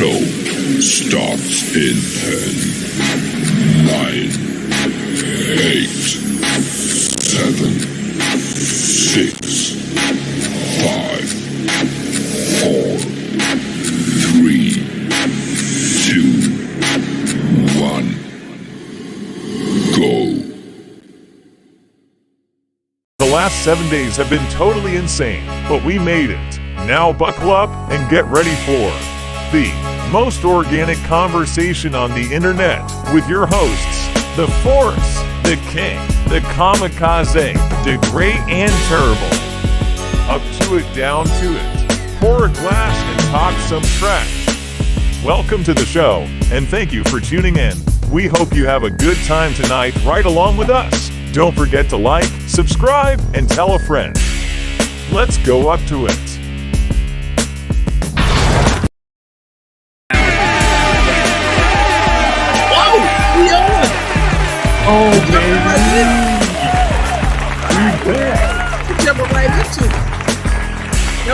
show starts in 10, 9, 8, 7, 6, 5, 4, 3, 2, 1, go. The last 7 days have been totally insane, but we made it. Now buckle up and get ready for the most organic conversation on the internet with your hosts, the Force, the King, the Kamikaze, the Great and Terrible. Up to it, down to it. Pour a glass and talk some trash. Welcome to the show, and thank you for tuning in. We hope you have a good time tonight right along with us. Don't forget to like, subscribe, and tell a friend. Let's go up to it. Oh, baby. We back. You jumping right into it.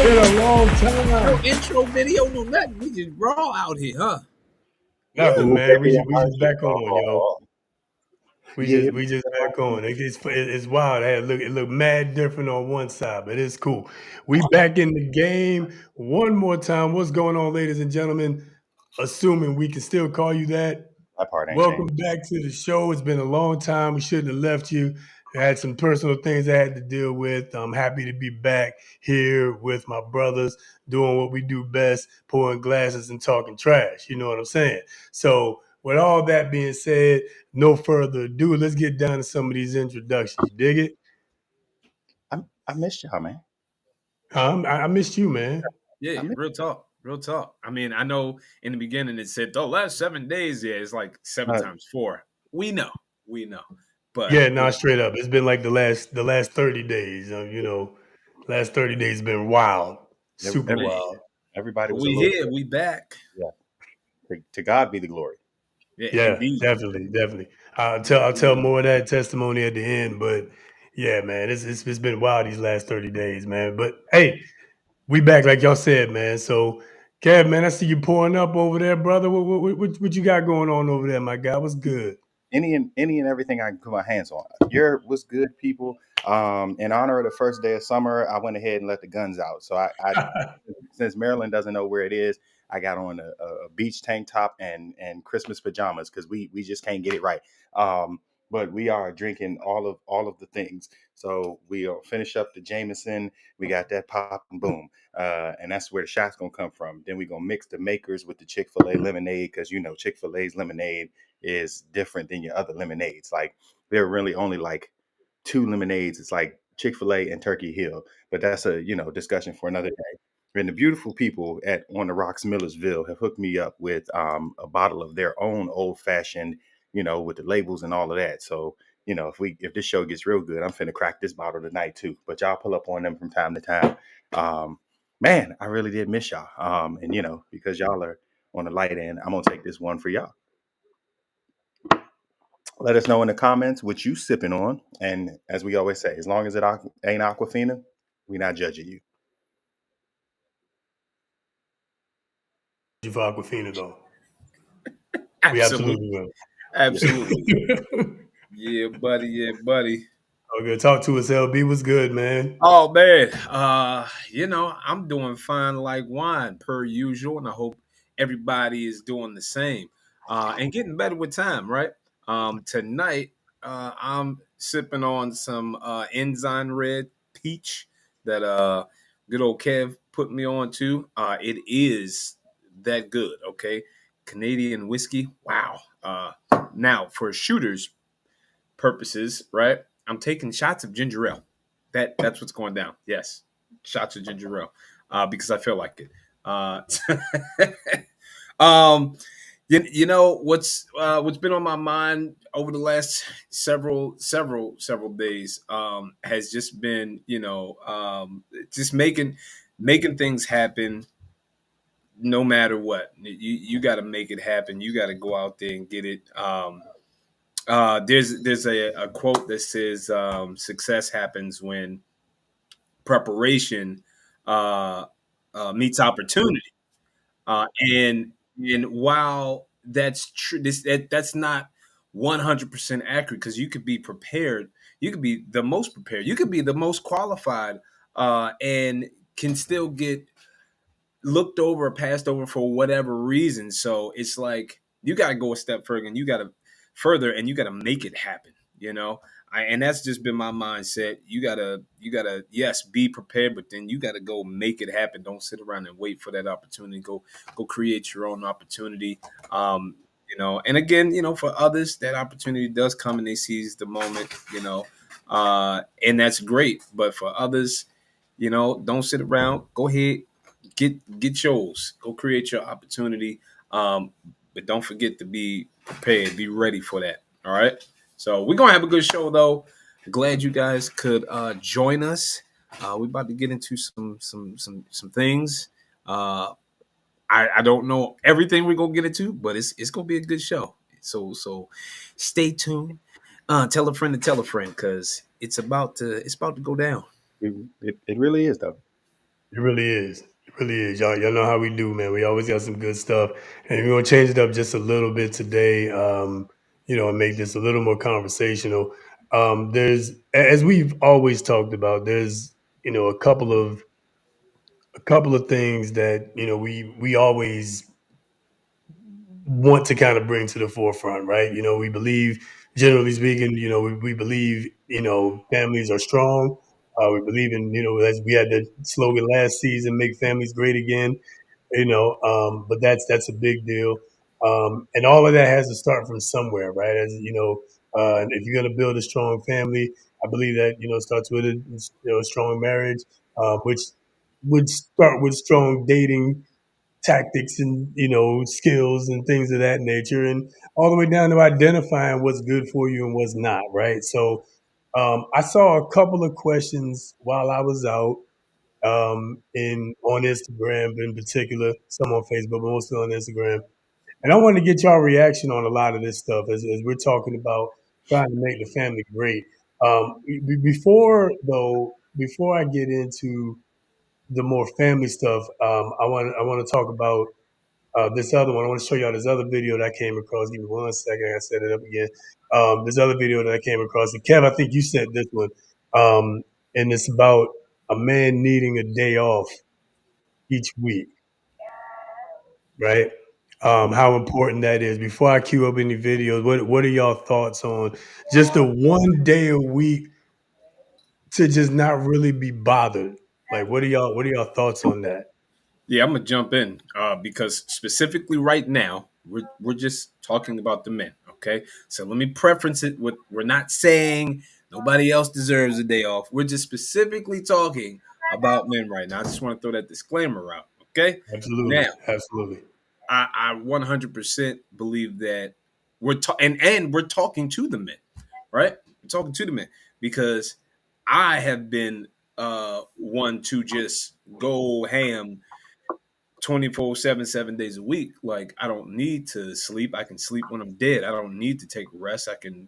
Been a long time. No intro video, no nothing. We just raw out here, huh? Nothing, man. We just back on, yo. We just back on. It's wild. It look mad different on one side, but it's cool. We back in the game one more time. What's going on, ladies and gentlemen? Assuming we can still call you that. That part ain't Welcome changed. back to the show. It's been a long time. We shouldn't have left you. I had some personal things I had to deal with. I'm happy to be back here with my brothers doing what we do best, pouring glasses and talking trash. You know what I'm saying? So with all that being said, no further ado, let's get down to some of these introductions. You dig it? I missed y'all, man. I missed you, man. Yeah, real talk. Real talk. I mean, I know in the beginning it said the last 7 days. Yeah, it's like 7 times 4. We know. But yeah, no, straight up. It's been like the last 30 days. Last 30 days been wild. Super wild. Everybody was we here, we back. Yeah. To God be the glory. Yeah, indeed. definitely. I'll tell more of that testimony at the end, but yeah, man, it's been wild these last 30 days, man. But hey, we back like y'all said, man. So, Kev, man, I see you pouring up over there, brother. What you got going on over there, my guy? What's good? Any and everything I can put my hands on. What's good, people. In honor of the first day of summer, I went ahead and let the guns out. So I since Maryland doesn't know where it is, I got on a beach tank top and Christmas pajamas because we just can't get it right. But we are drinking all of the things. So we'll finish up the Jameson. We got that pop and boom. And that's where the shot's gonna come from. Then we're gonna mix the makers with the Chick-fil-A lemonade because Chick-fil-A's lemonade is different than your other lemonades. Like there are really only like 2 lemonades. It's like Chick-fil-A and Turkey Hill, but that's a discussion for another day. And the beautiful people at On the Rocks Millersville have hooked me up with a bottle of their own old fashioned, with the labels and all of that. So if this show gets real good, I'm finna crack this bottle tonight too. But y'all pull up on them from time to time. Man, I really did miss y'all. And because y'all are on the light end, I'm gonna take this one for y'all. Let us know in the comments what you sipping on. And as we always say, as long as it ain't Aquafina, we're not judging you. You for Aquafina though. We Absolutely. will. Absolutely. Yeah, buddy. Okay, talk to us, LB. What's good, man? Oh man. I'm doing fine like wine per usual, and I hope everybody is doing the same. And getting better with time, right? Tonight, I'm sipping on some Enzyme Red Peach that good old Kev put me on to. It is that good, okay? Canadian whiskey. Wow. Now, for shooters purposes, right? I'm taking shots of ginger ale. That's what's going down. Yes, shots of ginger ale because I feel like it. What's been on my mind over the last several days has just been just making things happen no matter what. You got to make it happen. You got to go out there and get it. There's a quote that says success happens when preparation meets opportunity. And And while that's true, that's not 100% accurate because you could be prepared. You could be the most prepared. You could be the most qualified, and can still get looked over or passed over for whatever reason. So it's like you got to go a step further, and you got to make it happen. You know, and that's just been my mindset. You gotta, yes, be prepared, but then you gotta go make it happen. Don't sit around and wait for that opportunity. Go create your own opportunity. And again, for others, that opportunity does come and they seize the moment. And that's great. But for others, don't sit around. Go ahead, get yours. Go create your opportunity. Um, but don't forget to be prepared. Be ready for that. All right. So we're gonna have a good show though. Glad you guys could join us. We're about to get into some things. Uh, I don't know everything we're gonna get into, but it's gonna be a good show. So stay tuned. Tell a friend to tell a friend because it's about to go down. It really is though. It really is. It really is. Y'all know how we do, man. We always got some good stuff. And we're gonna change it up just a little bit today, and make this a little more conversational. There's as we've always talked about, there's, a couple of things that, we always want to kind of bring to the forefront, right? We believe, generally speaking, we believe, families are strong. We believe in, as we had the slogan last season, make families great again. But that's a big deal. And all of that has to start from somewhere, right? As and if you're going to build a strong family, I believe that it starts with a strong marriage, which would start with strong dating tactics and skills and things of that nature, and all the way down to identifying what's good for you and what's not, right? So I saw a couple of questions while I was out, in on Instagram in particular, some on Facebook, but mostly on Instagram. And I wanted to get y'all reaction on a lot of this stuff as we're talking about trying to make the family great. Before I get into the more family stuff, I want to talk about this other one. I want to show y'all this other video that I came across. Give me 1 second. I set it up again. This other video that I came across. And Kev, I think you sent this one. And it's about a man needing a day off each week, right? How important that is. Before I queue up any videos, what are y'all thoughts on just the one day a week to just not really be bothered? Like, what are y'all thoughts on that? Yeah, I'm gonna jump in because specifically right now we're just talking about the men. Okay, so let me preference it with we're not saying nobody else deserves a day off. We're just specifically talking about men right now. I just want to throw that disclaimer out. Okay, Absolutely, now absolutely. I 100% believe that and we're talking to the men, right? We're talking to the men because I have been one to just go ham 24/7, 7 days a week. Like I don't need to sleep. I can sleep when I'm dead. I don't need to take rest. I can,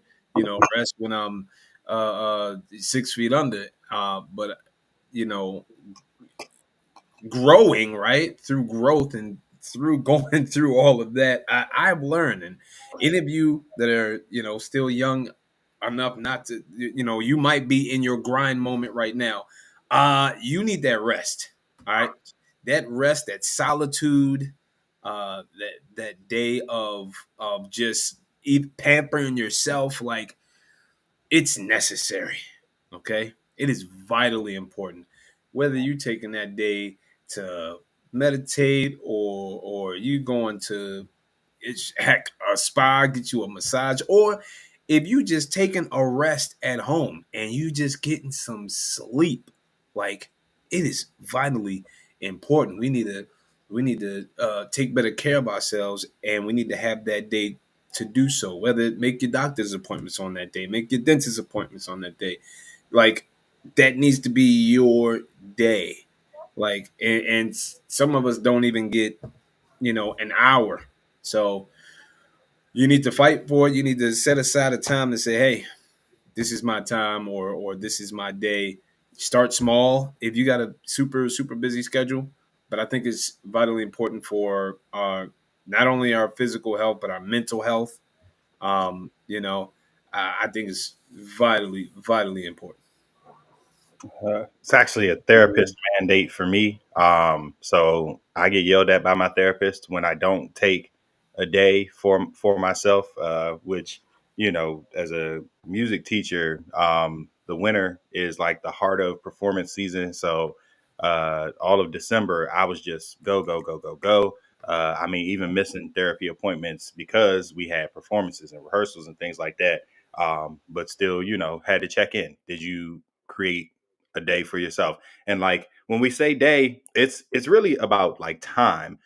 rest when I'm 6 feet under. But you know, growing right through growth and through going through all of that, I've learned. And any of you that are still young enough not to, you might be in your grind moment right now. You need that rest. All right, that rest, that solitude, that day of just pampering yourself, like it's necessary. Okay, it is vitally important. Whether you taking that day to meditate or you going to heck a spa, get you a massage, or if you just taking a rest at home and you just getting some sleep, like it is vitally important. We need to take better care of ourselves, and we need to have that day to do so. Whether make your doctor's appointments on that day, make your dentist appointments on that day, like that needs to be your day. Like, and some of us don't even get an hour. So you need to fight for it. You need to set aside a time to say, hey, this is my time, or this is my day. Start small if you got a super super busy schedule, but I think it's vitally important for not only our physical health but our mental health. You know, I think it's vitally important. It's actually a therapist mandate for me. So I get yelled at by my therapist when I don't take a day for myself, which, you know, as a music teacher, the winter is like the heart of performance season. So all of December, I was just go, go, go, go, go. I mean, even missing therapy appointments because we had performances and rehearsals and things like that. But still, you know, had to check in. Did you create a day for yourself? And like when we say day, it's really about like time,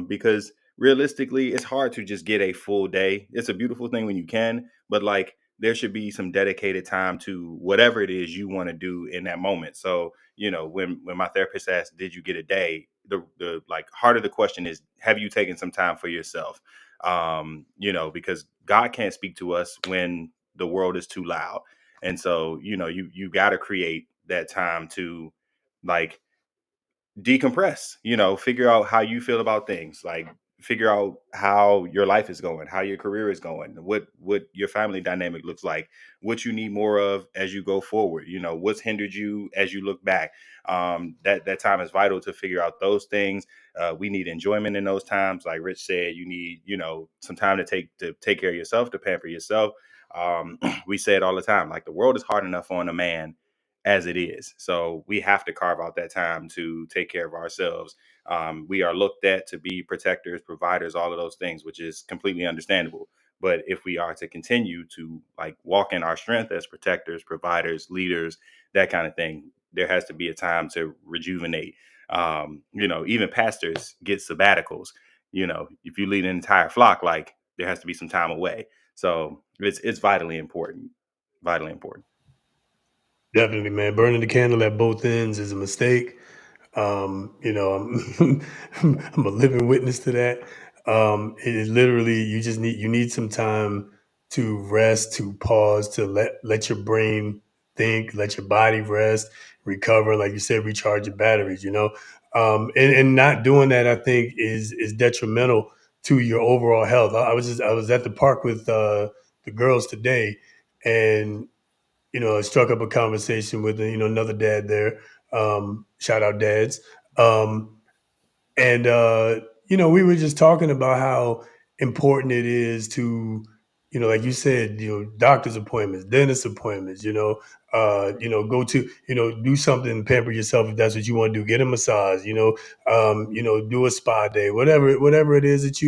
because realistically it's hard to just get a full day. It's a beautiful thing when you can, but like there should be some dedicated time to whatever it is you want to do in that moment. So, you know, when my therapist asked, did you get a day, the like heart of the question is, have you taken some time for yourself? You know, because God can't speak to us when the world is too loud. And so, you know, you got to create that time to like decompress, you know, figure out how you feel about things, like figure out how your life is going, how your career is going, what your family dynamic looks like, what you need more of as you go forward, you know, what's hindered you as you look back. That time is vital to figure out those things. We need enjoyment in those times. Like Rich said, you need, you know, some time to take care of yourself, to pamper yourself. We say it all the time, like the world is hard enough on a man as it is. So we have to carve out that time to take care of ourselves. We are looked at to be protectors, providers, all of those things, which is completely understandable. But if we are to continue to like walk in our strength as protectors, providers, leaders, that kind of thing, there has to be a time to rejuvenate. You know, even pastors get sabbaticals. You know, if you lead an entire flock, like there has to be some time away. So it's vitally important. Vitally important. Definitely, man. Burning the candle at both ends is a mistake. You know, I'm a living witness to that. It is literally you need some time to rest, to pause, to let your brain think, let your body rest, recover, like you said, recharge your batteries. You know, and not doing that, I think, is detrimental to your overall health. I was at the park with the girls today, and you know, I struck up a conversation with you know another dad there. Shout out dads. Um, and you know, we were just talking about how important it is to, you know, like you said, you know, doctor's appointments, dentist appointments, you know, go to, you know, do something, pamper yourself if that's what you want to do. Get a massage, you know, do a spa day, whatever it is that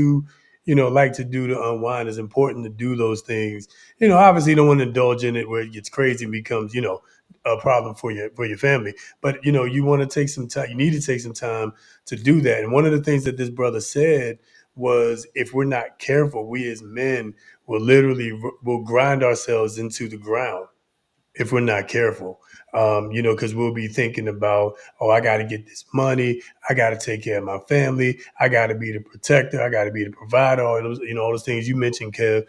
you know, like to do to unwind. Is important to do those things. You know, obviously you don't want to indulge in it where it gets crazy and becomes, you know, a problem for your family. But you know, you want to take some time. You need to take some time to do that. And one of the things that this brother said was, if we're not careful, we as men will grind ourselves into the ground if we're not careful. You know, because we'll be thinking about, oh, I got to get this money, I got to take care of my family, I got to be the protector, I got to be the provider, all those, you know, all those things you mentioned, Kev.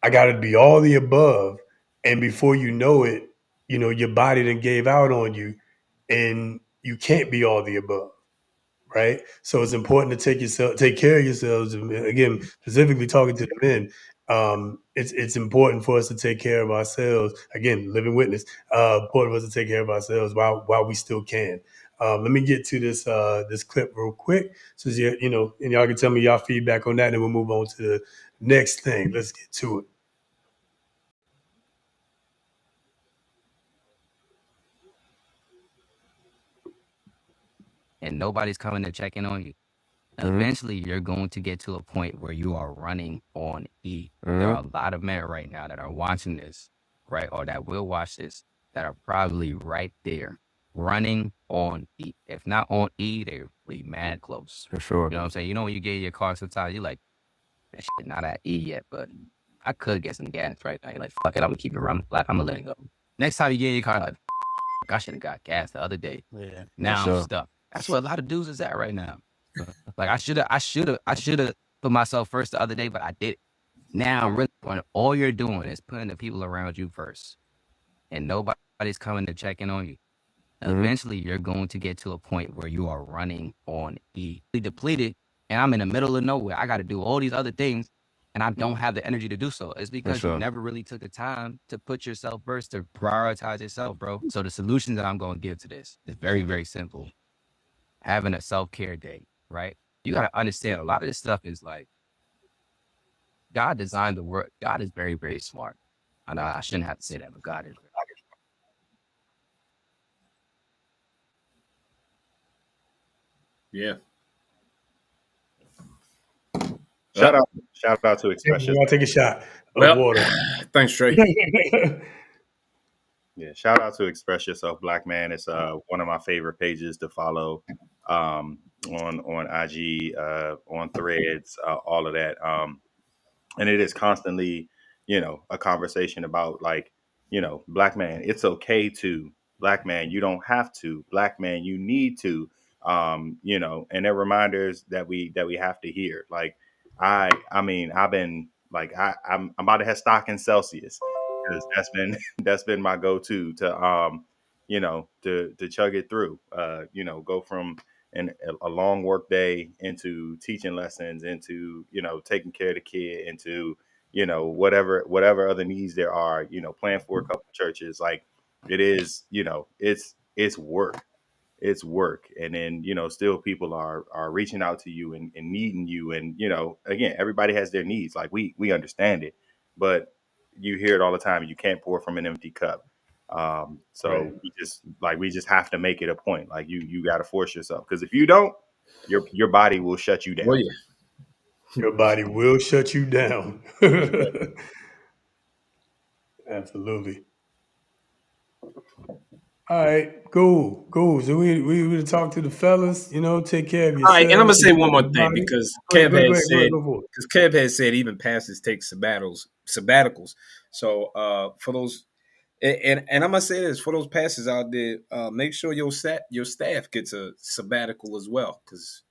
I got to be all the above, and before you know it, you know, your body then gave out on you, and you can't be all the above, right? So it's important to take care of yourselves. Again, specifically talking to the men, it's important for us to take care of ourselves. Again, living witness. Important for us to take care of ourselves while we still can. Let me get to this clip real quick, so you know, and y'all can tell me y'all feedback on that, and then we'll move on to the next thing. Let's get to it. And nobody's coming to check in on you. Eventually, you're going to get to a point where you are running on E. There are a lot of men right now that are watching this, right, or that will watch this, that are probably right there, running on E. If not on E, they're really mad close. For sure. You know what I'm saying? You know, when you get in your car sometimes, you're like, that shit not at E yet, but I could get some gas right now. You're like, fuck it, I'm gonna keep it running flat. I'm gonna let it go. Next time you get in your car, like, I should have got gas the other day. Yeah. Now sure. I'm stuck. That's where a lot of dudes is at right now. Like I should have put myself first the other day, but I did it. Now I'm really when all you're doing is putting the people around you first, and nobody's coming to check in on you. Eventually, you're going to get to a point where you are running on E, depleted, and I'm in the middle of nowhere. I got to do all these other things, and I don't have the energy to do so. It's For because you sure. never really took the time to put yourself first, to prioritize yourself, bro. So the solution that I'm going to give to this is very, very simple. Having a self-care day, right? You got to understand a lot of this stuff is like God designed the world. God is very, very smart. I know I shouldn't have to say that, but God is. Yeah. Shout Well, out, shout out to Express I'll Yourself. take a shot of well, water. thanks, Trey. Yeah, shout out to Express Yourself, Black Man. It's one of my favorite pages to follow on IG, on Threads, all of that. And it is constantly, a conversation about like, Black man, it's okay to, Black man, you don't have to, Black man, you need to, and they're reminders that we have to hear. Like I mean, I've been like I'm about to have stock in Celsius because that's been that's been my go-to to to chug it through. Go from a long work day into teaching lessons, into taking care of the kid, into whatever other needs there are, playing for a couple of churches. Like it is, it's work. It's work. And then still people are reaching out to you and needing you. And again, everybody has their needs. Like we understand it, but you hear it all the time. You can't pour from an empty cup. Right. So we just have to make it a point. Like you got to force yourself, because if you don't, your body will shut you Oh down. yeah. Your body will shut you down. Absolutely. All right, cool, cool. So we talk to the fellas. Take care of All right, and I'm yourselves, gonna take say care one of more your thing body. because Go ahead, go ahead, go ahead, go for it. Kev has said even pastors take sabbaticals. So for those and I'm gonna say this for those pastors out there, make sure your staff gets a sabbatical as well, because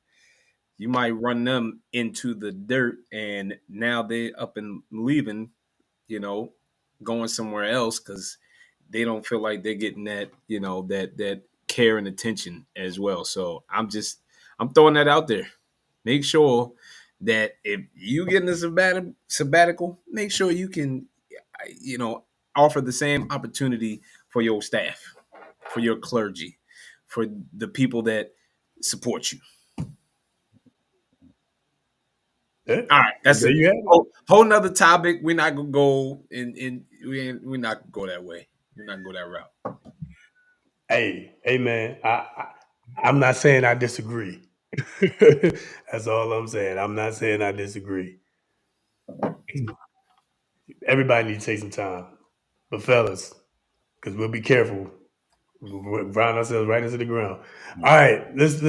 you might run them into the dirt and now they up and leaving, you know, going somewhere else because they don't feel like they're getting that, that care and attention as well. So I'm throwing that out there. Make sure that if you getting a sabbatical, make sure you can, you know, offer the same opportunity for your staff, for your clergy, for the people that support you. Yeah, All right, that's there a you have it. whole nother topic. We're not gonna go we're not gonna go that way. We're not gonna go that route. Hey, man. I'm not saying I disagree. That's all I'm saying. I'm not saying I disagree. Everybody needs to take some time, but fellas, because we'll be careful. We'll grind ourselves right into the ground. All right, let's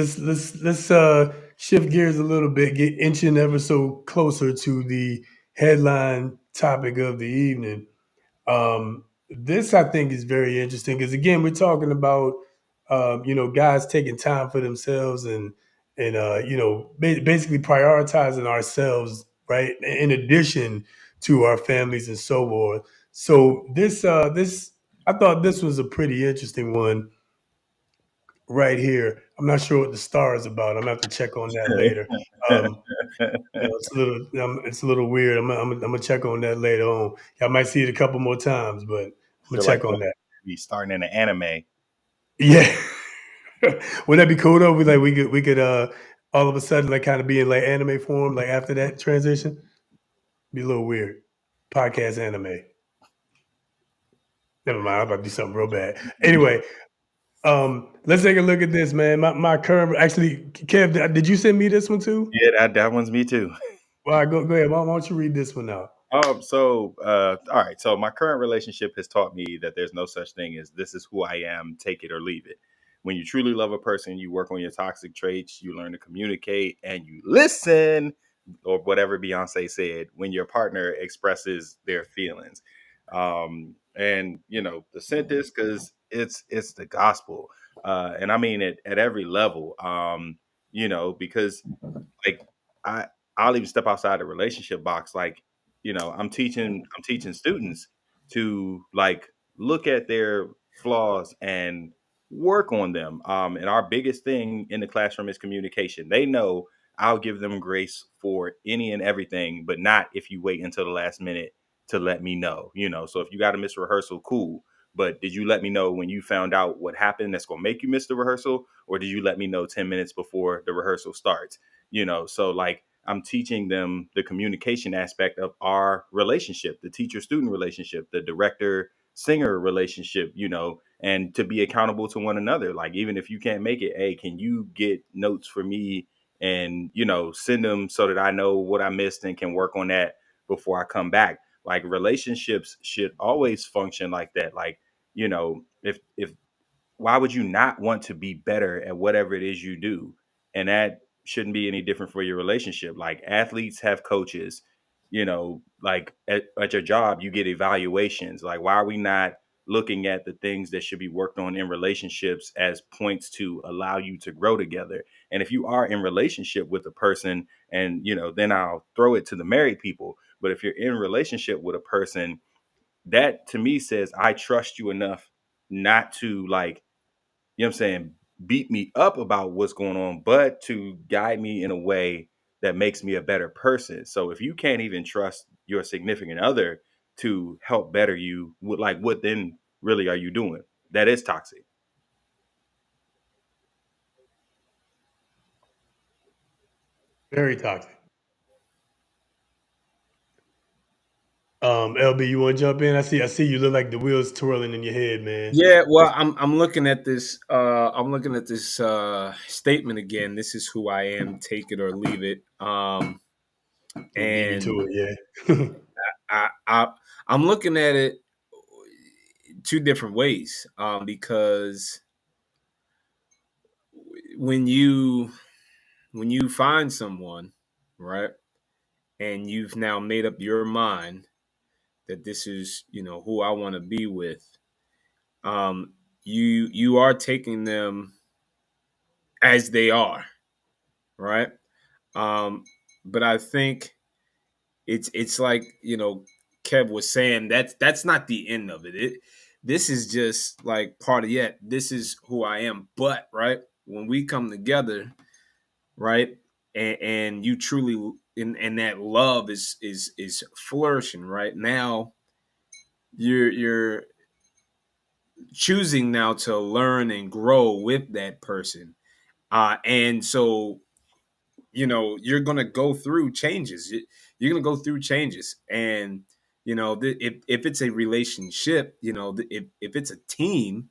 shift gears a little bit, get inching ever so closer to the headline topic of the evening. This I think is very interesting because again, we're talking about guys taking time for themselves and basically prioritizing ourselves, right? In addition to our families and so forth. So this I thought this was a pretty interesting one right here. I'm not sure what the star is about. I'm gonna have to check on that later. Um, it's a little weird. I'm gonna check on that later on. Y'all might see it a couple more times, but I'm gonna Feel like check on that. we starting in an anime. Yeah. Wouldn't that be cool though? We could all of a sudden like kind of be in like anime form like after that transition. Be a little weird. Podcast anime. Never mind. I'm about to do something real bad. Anyway, let's take a look at this, man. My current actually, Kev, did you send me this one too? Yeah, that one's me too. All right, go ahead. Why don't you read this one out? All right. So my current relationship has taught me that there's no such thing as this is who I am, take it or leave it. When you truly love a person, you work on your toxic traits, you learn to communicate, and you listen, or whatever Beyonce said, when your partner expresses their feelings. And the sent this because it's the gospel. And I mean it at every level. Because like I I'll even step outside the relationship box. Like, I'm teaching students to like look at their flaws and work on them. And our biggest thing in the classroom is communication. They know I'll give them grace for any and everything, but not if you wait until the last minute to let me know. So if you got to miss rehearsal, cool. But did you let me know when you found out what happened that's going to make you miss the rehearsal? Or did you let me know 10 minutes before the rehearsal starts? So like I'm teaching them the communication aspect of our relationship, the teacher student relationship, the director singer relationship, and to be accountable to one another. Like, even if you can't make it, hey, can you get notes for me and, send them so that I know what I missed and can work on that before I come back? Like, relationships should always function like that. Like, if why would you not want to be better at whatever it is you do? And that shouldn't be any different for your relationship. Like, athletes have coaches, like at your job, you get evaluations. Like, why are we not looking at the things that should be worked on in relationships as points to allow you to grow together? And if you are in relationship with a person, and, then I'll throw it to the married people. But if you're in relationship with a person, that to me says, I trust you enough not to, like, what I'm saying, beat me up about what's going on, but to guide me in a way that makes me a better person. So if you can't even trust your significant other to help better you, what then really are you doing? That is toxic. Very toxic. LB, you want to jump in? I see you look like the wheels twirling in your head, man. Yeah, well, I'm looking at this. I'm looking at this statement again. This is who I am. Take it or leave it. You beat me And to it, yeah. I'm looking at it two different ways. Because when you find someone, right, and you've now made up your mind that this is who I want to be with, you are taking them as they are, right? Um, but I think it's like Kev was saying, that's not the end of it. This is just like part of yet. This is who I am. But right when we come together, right, and you truly and that love is flourishing. Right now, you're choosing now to learn and grow with that person, and so you're gonna go through changes. You're gonna go through changes, and if it's a relationship, if it's a team,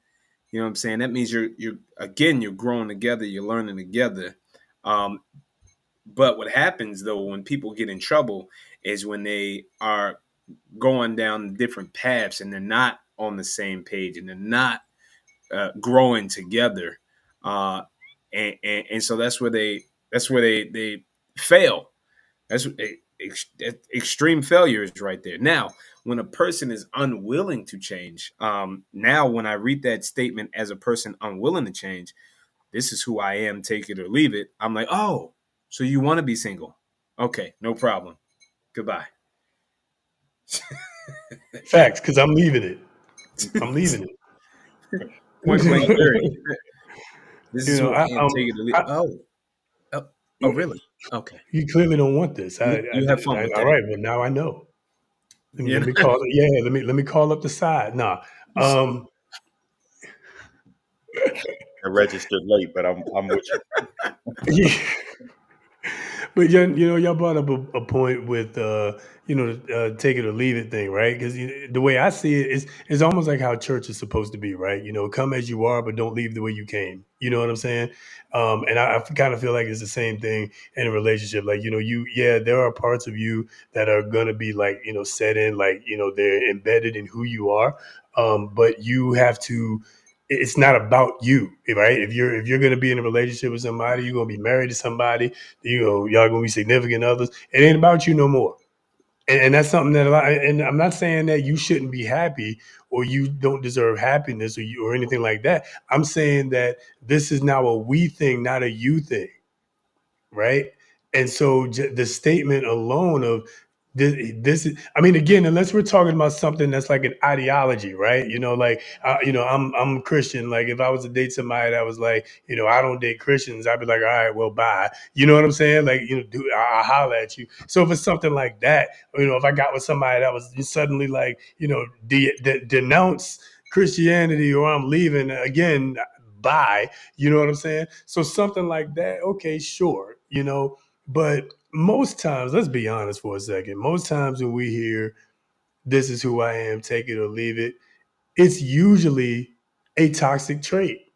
what I'm saying, that means you're growing together, you're learning together. Um, but what happens though when people get in trouble is when they are going down different paths and they're not on the same page and they're not growing together, uh, and so that's where they fail. That's extreme failure is right there. Now, when a person is unwilling to change, now when I read that statement as a person unwilling to change, this is who I am, take it or leave it. I'm like, oh, so you want to be single? Okay, no problem. Goodbye. Facts, because I'm leaving it. I'm leaving Point blank, period. it. This is you know, who I I, am, take it or leave. I, Oh, really? Okay. you clearly don't want this. You have fun with All that. right, well now I know. You Let me know? call. Yeah, let me call up the side. Nah. Um, I registered late, but I'm with you. yeah. But yeah, y'all brought up a point with the take it or leave it thing, right? Because the way I see it is, it's almost like how church is supposed to be, right? Come as you are, but don't leave the way you came. You know what I'm saying? And I kind of feel like it's the same thing in a relationship. Like there are parts of you that are gonna be like set in, like they're embedded in who you are. But you have to. It's not about you, right? If you're gonna be in a relationship with somebody, you're gonna be married to somebody, y'all gonna be significant others. It ain't about you no more. And that's something that and I'm not saying that you shouldn't be happy or you don't deserve happiness or anything like that. I'm saying that this is now a we thing, not a you thing, right? And so the statement alone of this is, I mean, again, unless we're talking about something that's like an ideology, right? Like, I'm Christian. Like, if I was to date somebody that was like, I don't date Christians, I'd be like, all right, well, bye. You know what I'm saying? Like, I'll holler at you. So if it's something like that, if I got with somebody that was suddenly like, denounce Christianity, or I'm leaving again, bye. You know what I'm saying? So something like that, okay, sure, but most times, let's be honest for a second. Most times when we hear "This is who I am, take it or leave it," it's usually a toxic trait.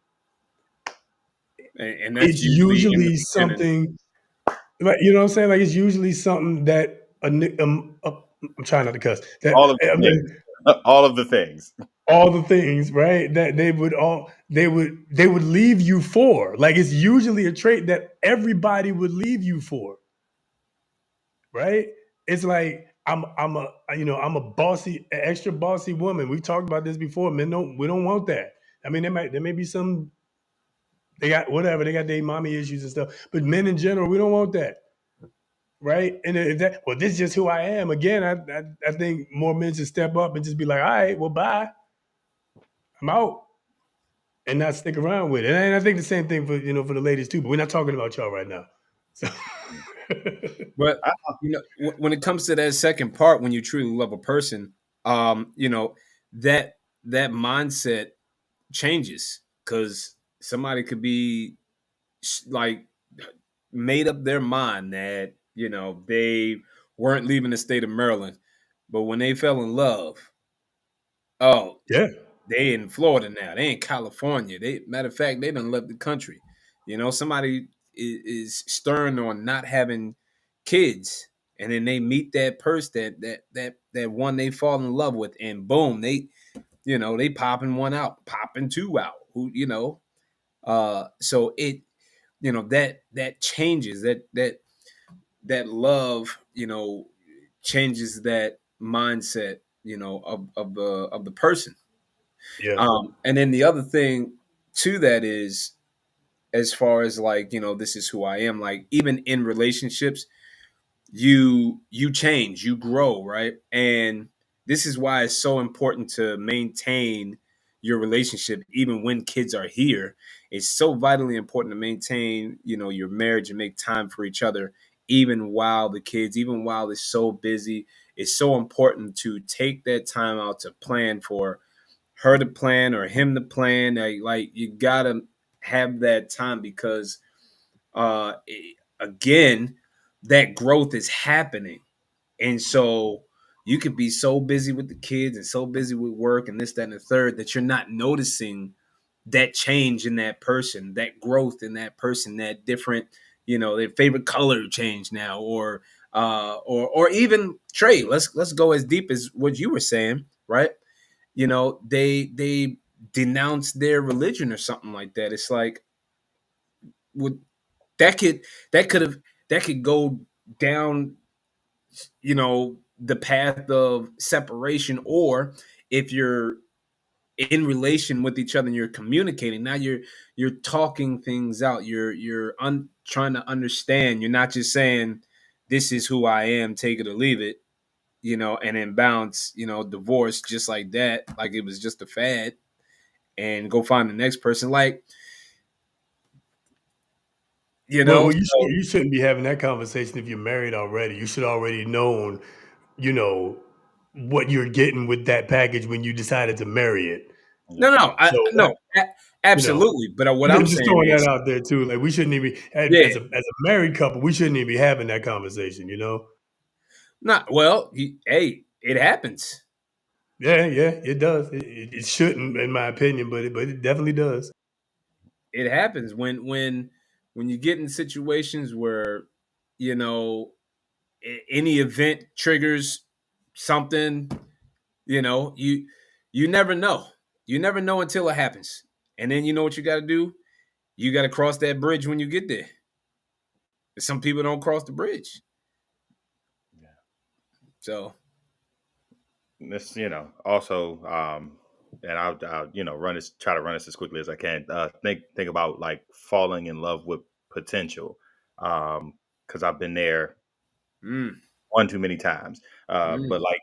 And that's It's usually in the usually beginning. something, like, you know what I'm saying? Like, it's usually something that I'm trying not to cuss. That All of the things. All of the things. all the things, right? That they would leave you for. Like, it's usually a trait that everybody would leave you for. Right? It's like I'm a bossy, extra bossy woman. We've talked about this before. Men don't we don't want that. I mean, there may be some, they got whatever, they got their mommy issues and stuff, but men in general, we don't want that, right? And if that, well, this is just who I am. Again, I think more men should step up and just be like, all right, well, bye, I'm out, and not stick around with it. And I think the same thing for the ladies too. But we're not talking about y'all right now. So But I, when it comes to that second part, when you truly love a person, that that mindset changes because somebody could be like made up their mind that they weren't leaving the state of Maryland, but when they fell in love, oh, yeah, they in Florida now. They in California. They matter of fact, they done left the country. Somebody is stern on not having kids, and then they meet that person that one they fall in love with, and boom, they popping one out, popping two out. So that changes that love, changes that mindset, of the person. yeah, And then the other thing to that is, as far as like, this is who I am, like even in relationships, you change, you grow, right? And this is why it's so important to maintain your relationship even when kids are here. It's so vitally important to maintain, your marriage and make time for each other even while it's so busy. It's so important to take that time out to plan for her to plan or him to plan. Like you gotta have that time because uh again, that growth is happening. And so you could be so busy with the kids and so busy with work and this, that, and the third that you're not noticing that change in that person, that growth in that person, that different, their favorite color change now, or even Trey. Let's go as deep as what you were saying, right? They denounce their religion or something like that. It's like, would that could that could have that could go down, the path of separation. Or if you're in relation with each other and you're communicating, now you're talking things out, you're trying to understand. You're not just saying this is who I am, take it or leave it, and then bounce, divorce just like that, like it was just a fad, and go find the next person, like, well, so you shouldn't be having that conversation if you're married already. You should already known, you know, what you're getting with that package when you decided to marry it. yeah. no, So that, you know, absolutely. But what I'm I'm just saying throwing that is, out there too. Like, we shouldn't even, yeah, as a married couple, we shouldn't even be having that conversation. not well. Hey, it happens. Yeah, yeah, it does. It shouldn't, in my opinion, but it definitely does. It happens when you get in situations where, you know any event triggers something. You never know. You never know until it happens, and then you know what you got to do. You got to cross that bridge when you get there. Some people don't cross the bridge, Yeah. so. This, also, and I'll run this, try to run this as quickly as I can. Think about like falling in love with potential, because I've been there Mm. one too many times. But Mm. like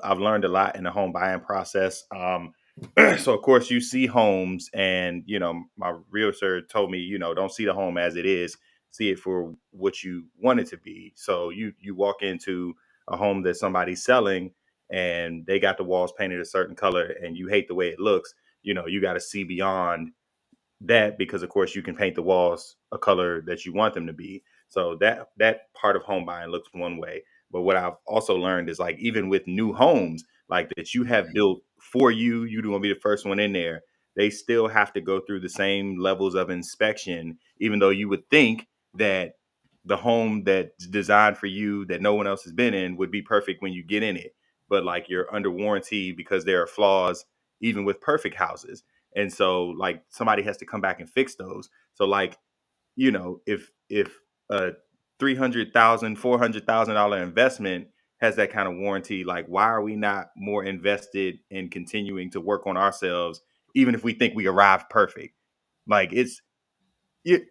I've learned a lot in the home buying process. So of course you see homes, and my realtor told me, don't see the home as it is, see it for what you want it to be. So you walk into a home that somebody's selling, and they got the walls painted a certain color, and you hate the way it looks. You got to see beyond that, because of course you can paint the walls a color that you want them to be. So that part of home buying looks one way. But what I've also learned is, like, even with new homes like that you have built for you don't want to be the first one in there, they still have to go through the same levels of inspection, even though you would think that the home that's designed for you that no one else has been in would be perfect when you get in it. But like, you're under warranty because there are flaws even with perfect houses. And so like somebody has to come back and fix those. So like, if a 300,000, $400,000 investment has that kind of warranty, like, why are we not more invested in continuing to work on ourselves, even if we think we arrived perfect? Like, it's you.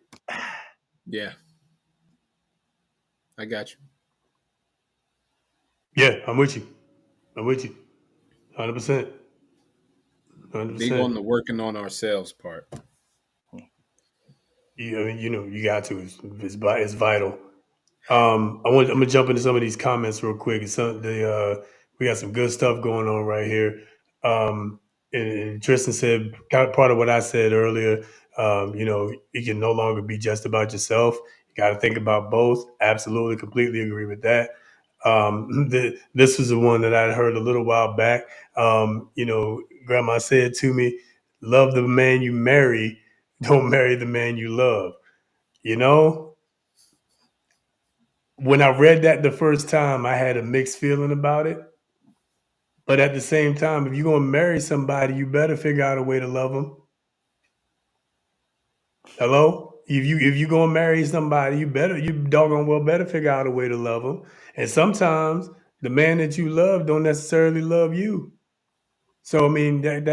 Yeah, I got you. Yeah, I'm with you. I'm with you. 100%. Big on 100%. the working on ourselves part. I mean, you got to. It's vital. I'm gonna jump into some of these comments real quick. We got some good stuff going on right here. And Tristan said kind of part of what I said earlier. You can no longer be just about yourself. You got to think about both. Absolutely, completely agree with that. This was the one that I heard a little while back. Grandma said to me, "Love the man you marry. Don't marry the man you love." You know, when I read that the first time, I had a mixed feeling about it. But at the same time, if you're gonna marry somebody, you better figure out a way to love them. Hello, if you gonna marry somebody, you doggone well better figure out a way to love them. And sometimes the man that you love don't necessarily love you. So I mean that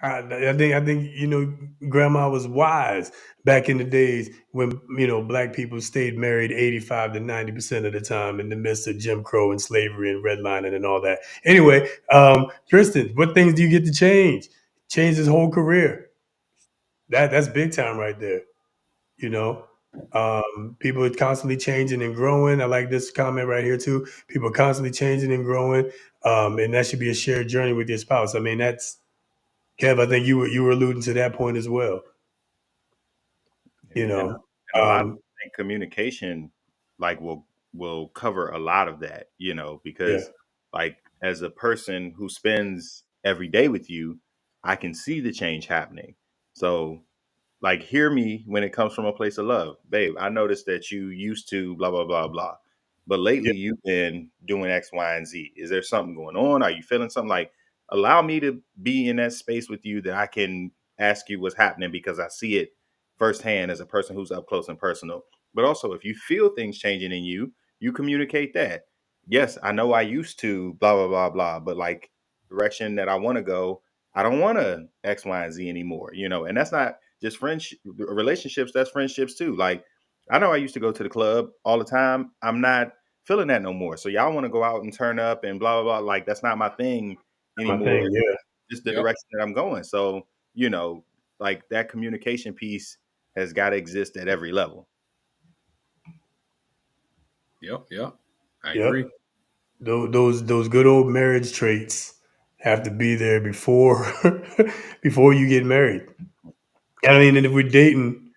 I think grandma was wise back in the days when black people stayed married 85 to 90% of the time in the midst of Jim Crow and slavery and redlining and all that. Anyway, Tristan, what things do you get to change? Change his whole career. That's big time right there. You know, people are constantly changing and growing. I like this comment right here too. People are constantly changing and growing, and that should be a shared journey with your spouse. I mean, that's Kev, I think you were alluding to that point as well. You and know, and a lot of um, think communication, like, will cover a lot of that, yeah, because like, as a person who spends every day with you, I can see the change happening. So, like, hear me when it comes from a place of love. Babe, I noticed that you used to blah blah blah blah, but yeah, lately you've been doing X, Y, and Z. Is there something going on? Are you feeling something? Like, allow me to be in that space with you, that I can ask you what's happening, because I see it firsthand as a person who's up close and personal. But also, if you feel things changing in you, you communicate that. Yes, I know I used to blah blah blah blah, but like, direction that I want to go, I don't want to X, Y, and Z anymore. And that's not just friendship relationships, that's friendships too. Like, I know I used to go to the club all the time. I'm not feeling that no more. So y'all want to go out and turn up and blah blah blah. Like, that's not my thing my anymore. thing. Yeah, Just the Yep. direction that I'm going. So, like, that communication piece has got to exist at every level. Yep. Yep. I yep. agree. Those good old marriage traits have to be there before before you get married. I mean, and if we're dating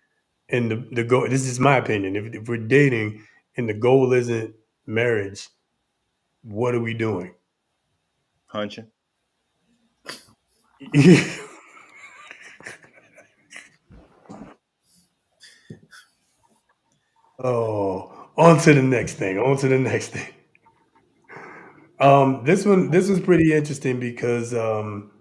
and the goal, this is my opinion. If we're dating and the goal isn't marriage, what are we doing? Hunching. Oh, on to the next thing. On to the next thing. This was pretty interesting because well,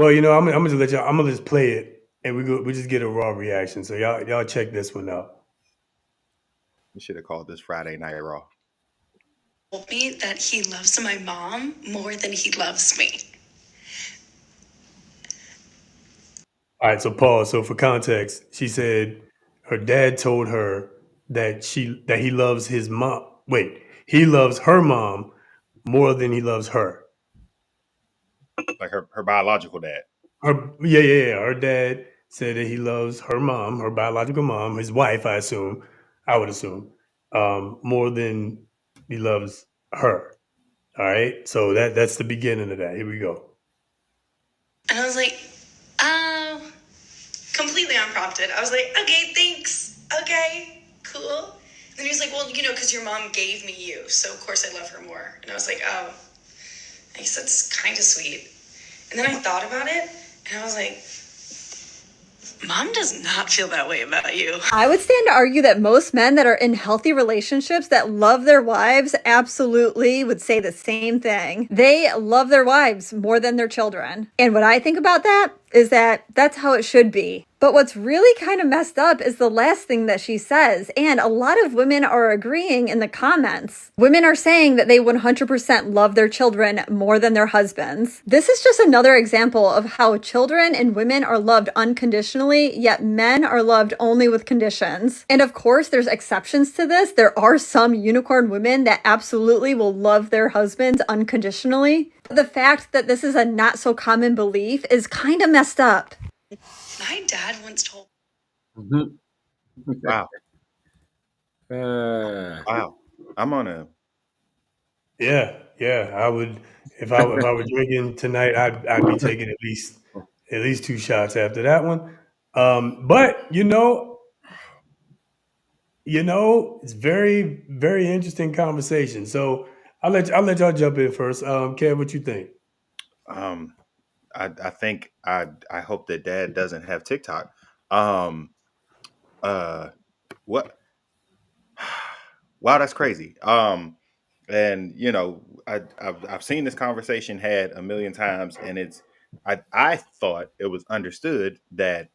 I'm gonna just let y'all. I'm gonna just play it, and we just get a raw reaction. So y'all check this one out. We should have called this Friday Night Raw. Told me that he loves my mom more than he loves me. All right, so pause. So for context, she said her dad told her that he loves his mom. Wait, he loves her mom more than he loves her. Like her biological dad. Yeah. Her dad said that he loves her mom, her biological mom, his wife, I would assume, more than he loves her. All right. So that's the beginning of that. Here we go. And I was like, oh, completely unprompted. I was like, okay, thanks. Okay, cool. And then he was like, well, because your mom gave me you, so of course I love her more. And I was like, oh, I guess that's kind of sweet. And then I thought about it, and I was like, Mom does not feel that way about you. I would stand to argue that most men that are in healthy relationships that love their wives absolutely would say the same thing. They love their wives more than their children. And what I think about that is that that's how it should be. But what's really kind of messed up is the last thing that she says. And a lot of women are agreeing in the comments. Women are saying that they 100% love their children more than their husbands. This is just another example of how children and women are loved unconditionally, yet men are loved only with conditions. And of course, there's exceptions to this. There are some unicorn women that absolutely will love their husbands unconditionally. The fact that this is a not so common belief is kind of messed up. My dad once told Wow. Uh, Wow. I'm on a Yeah. I would if I were drinking tonight, I'd be taking at least 2 shots after that one. But it's very, very interesting conversation. So I'll let y'all jump in first. Kev, what you think? um I think I hope that dad doesn't have TikTok. Um uh what wow, that's crazy. And I've seen this conversation had a million times, and I thought it was understood that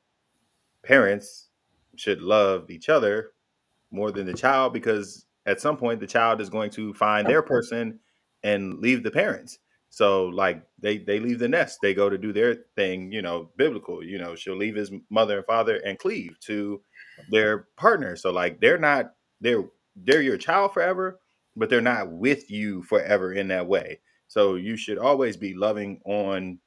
parents should love each other more than the child, because at some point the child is going to find their person and leave the parents. So like they leave the nest, they go to do their thing, biblical, she'll leave his mother and father and cleave to their partner. So like they're your child forever, but they're not with you forever in that way. So you should always be loving on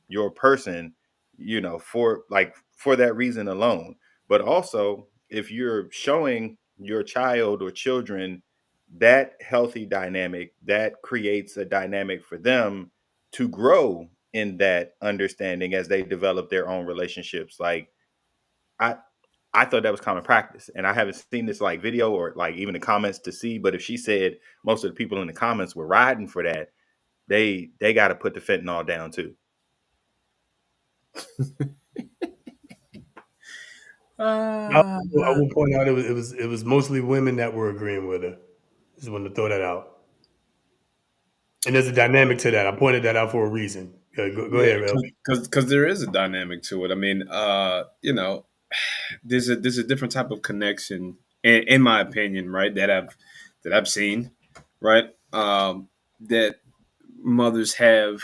your person, for that reason alone. But also, if you're showing your child or children that healthy dynamic, that creates a dynamic for them to grow in that understanding as they develop their own relationships. Like I I thought that was common practice. And I haven't seen this like video or like even the comments to see, but if she said most of the people in the comments were riding for that, they got to put the fentanyl down too. I will point out it was mostly women that were agreeing with her. Just wanted to throw that out. And there's a dynamic to that. I pointed that out for a reason. Go yeah, ahead, Rel. because there is a dynamic to it. I mean, there's a different type of connection, in my opinion, right? That I've seen, right? That mothers have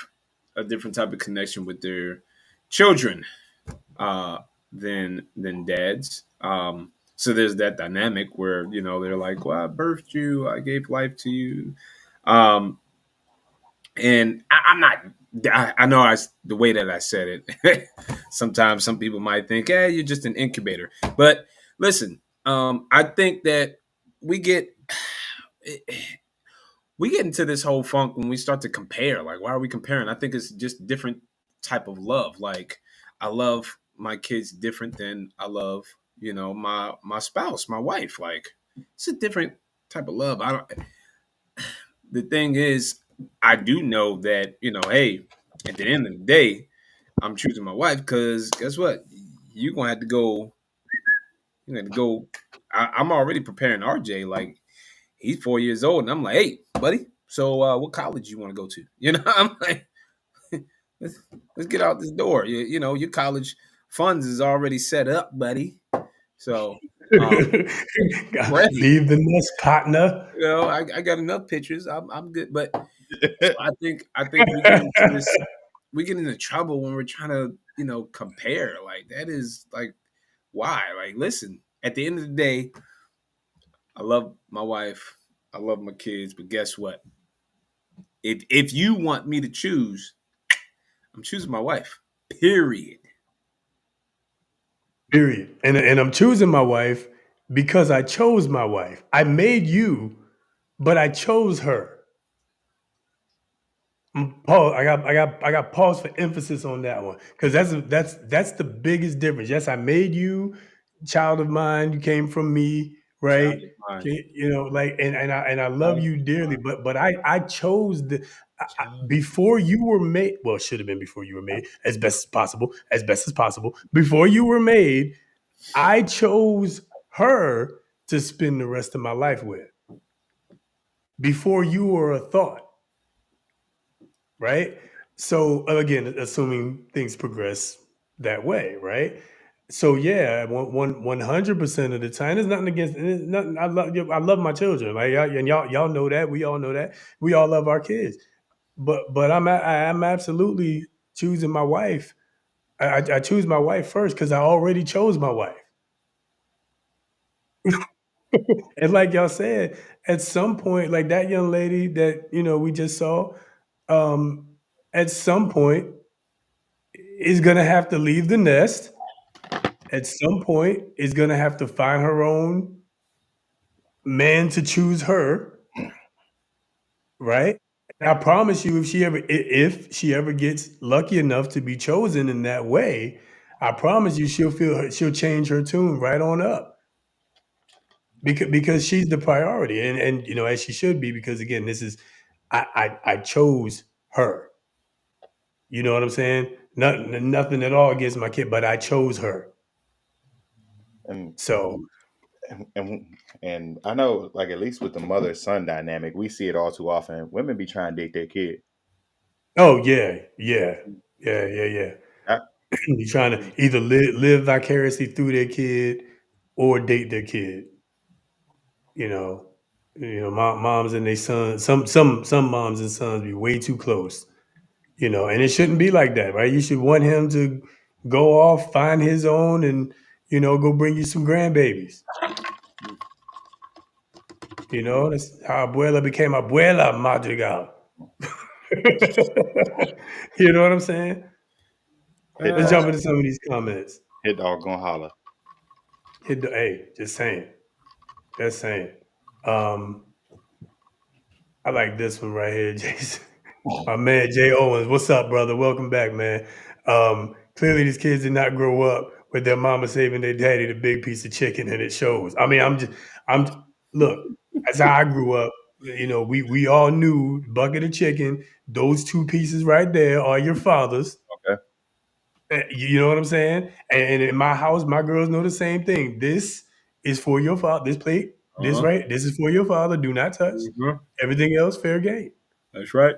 a different type of connection with their children uh, than dads. So there's that dynamic where they're like, "Well, I birthed you, I gave life to you," um, and I'm not. I know the way that I said it. Sometimes some people might think, "Hey, you're just an incubator." But listen, I think that we get we get into this whole funk when we start to compare. Like, why are we comparing? I think it's just different type of love. Like, I love my kids different than I love, my spouse, my wife. Like, it's a different type of love. I don't. The thing is, I do know that hey, at the end of the day, I'm choosing my wife because guess what? You're gonna have to go. You're gonna have to go. I'm already preparing RJ. Like, he's 4 years old, and I'm like, hey, buddy, so what college you want to go to? I'm like, let's, let's get out this door. Your college funds is already set up, buddy. So ready. Leave the nest, partner. I got enough pictures. I'm good. But so I think we get into this. We get into trouble when we're trying to compare. Like, that is like, why? Like, listen. At the end of the day, I love my wife, I love my kids, but guess what? If you want me to choose, I'm choosing my wife. Period. Period. And I'm choosing my wife because I chose my wife. I made you, but I chose her. Pause. I got pause for emphasis on that one because that's the biggest difference. Yes, I made you, child of mine. You came from me, Child right? of mine. You know, like and I love Child you of dearly, mine. but I chose Child of before you were made. Well, it should have been before you were made, as best as possible. Before you were made, I chose her to spend the rest of my life with. Before you were a thought, right? So again, assuming things progress that way, right? So yeah, 100% of the time, there's nothing against there's nothing. I love my children, like and y'all know that. We all know that. We all love our kids, but I'm absolutely choosing my wife. I choose my wife first because I already chose my wife. And like y'all said, at some point, like that young lady that we just saw, um, at some point is gonna have to leave the nest. At some point, is gonna have to find her own man to choose her, right? And I promise you, if she ever gets lucky enough to be chosen in that way, I promise you, she'll change her tune right on up because she's the priority, and as she should be, because again, this is I chose her. You know what I'm saying? Nothing at all against my kid, but I chose her. And So, and I know, like at least with the mother son dynamic, we see it all too often. Women be trying to date their kid. oh yeah, yeah, yeah, yeah, yeah. I, You're trying to either live vicariously through their kid or date their kid. You know, moms and their sons. Some moms and sons be way too close. And it shouldn't be like that, right? You should want him to go off, find his own, and go bring you some grandbabies. That's how abuela became abuela madrigal. You know what I'm saying? hit Let's dog, jump into some of these comments. hit dog gonna holler. Hey, just saying. Just saying. Um, I like this one right here, Jason. My man Jay Owens. What's up, brother? Welcome back, man. Clearly these kids did not grow up with their mama saving their daddy the big piece of chicken, and it shows. I mean, look, that's how I grew up. We all knew bucket of chicken, those two pieces right there are your father's. Okay. You know what I'm saying? And in my house, my girls know the same thing. This is for your father. This plate, this Uh-huh. right, this is for your father. Do not touch. Mm-hmm. Everything else, fair game. That's right.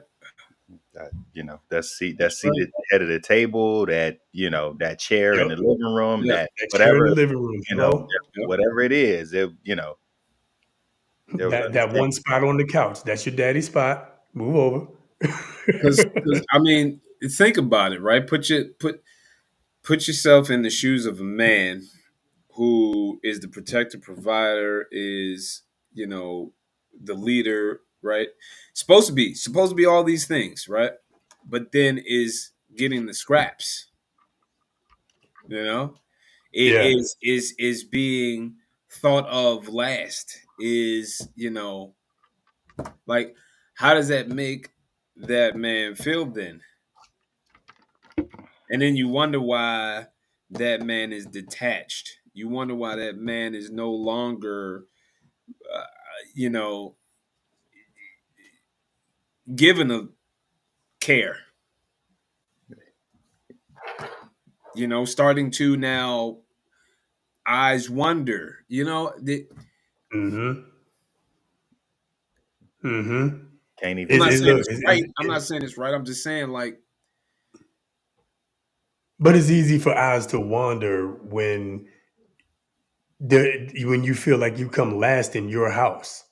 That That's seat right. at the head of the table, that chair in Yep. the living room, Yep. that That chair in whatever, the living room, bro. Yep. whatever it is, there was That one understanding. spot on the couch. That's your daddy's spot. Move over. Because I mean, think about it, right? Put yourself in the shoes of a man who is the protector, provider, is the leader, right? Supposed to be all these things, right? But then is getting the scraps, you know? It Yeah. is being thought of last. Is like, how does that make that man feel then? And then you wonder why that man is detached. You wonder why that man is no longer, uh, you know, given a care. Starting to now eyes wonder. Mm-hmm. Mm-hmm. Can't even I'm not see. saying Look, it's right. I'm not saying it's right. I'm just saying, like, but it's easy for eyes to wander when you feel like you come last in your house.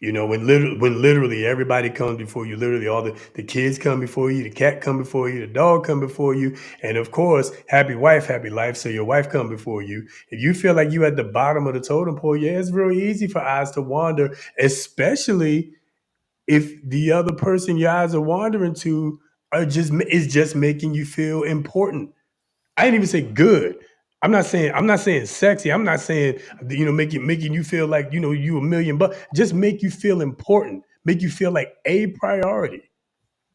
When literally everybody comes before you, literally all the kids come before you, the cat come before you, the dog come before you, and of course, happy wife, happy life. So your wife come before you. If you feel like you at the bottom of the totem pole, yeah, it's real easy for eyes to wander, especially if the other person your eyes are wandering to is just making you feel important. I didn't even say good. I'm not saying sexy. I'm not saying making you feel like you a million bucks. Just make you feel important. Make you feel like a priority.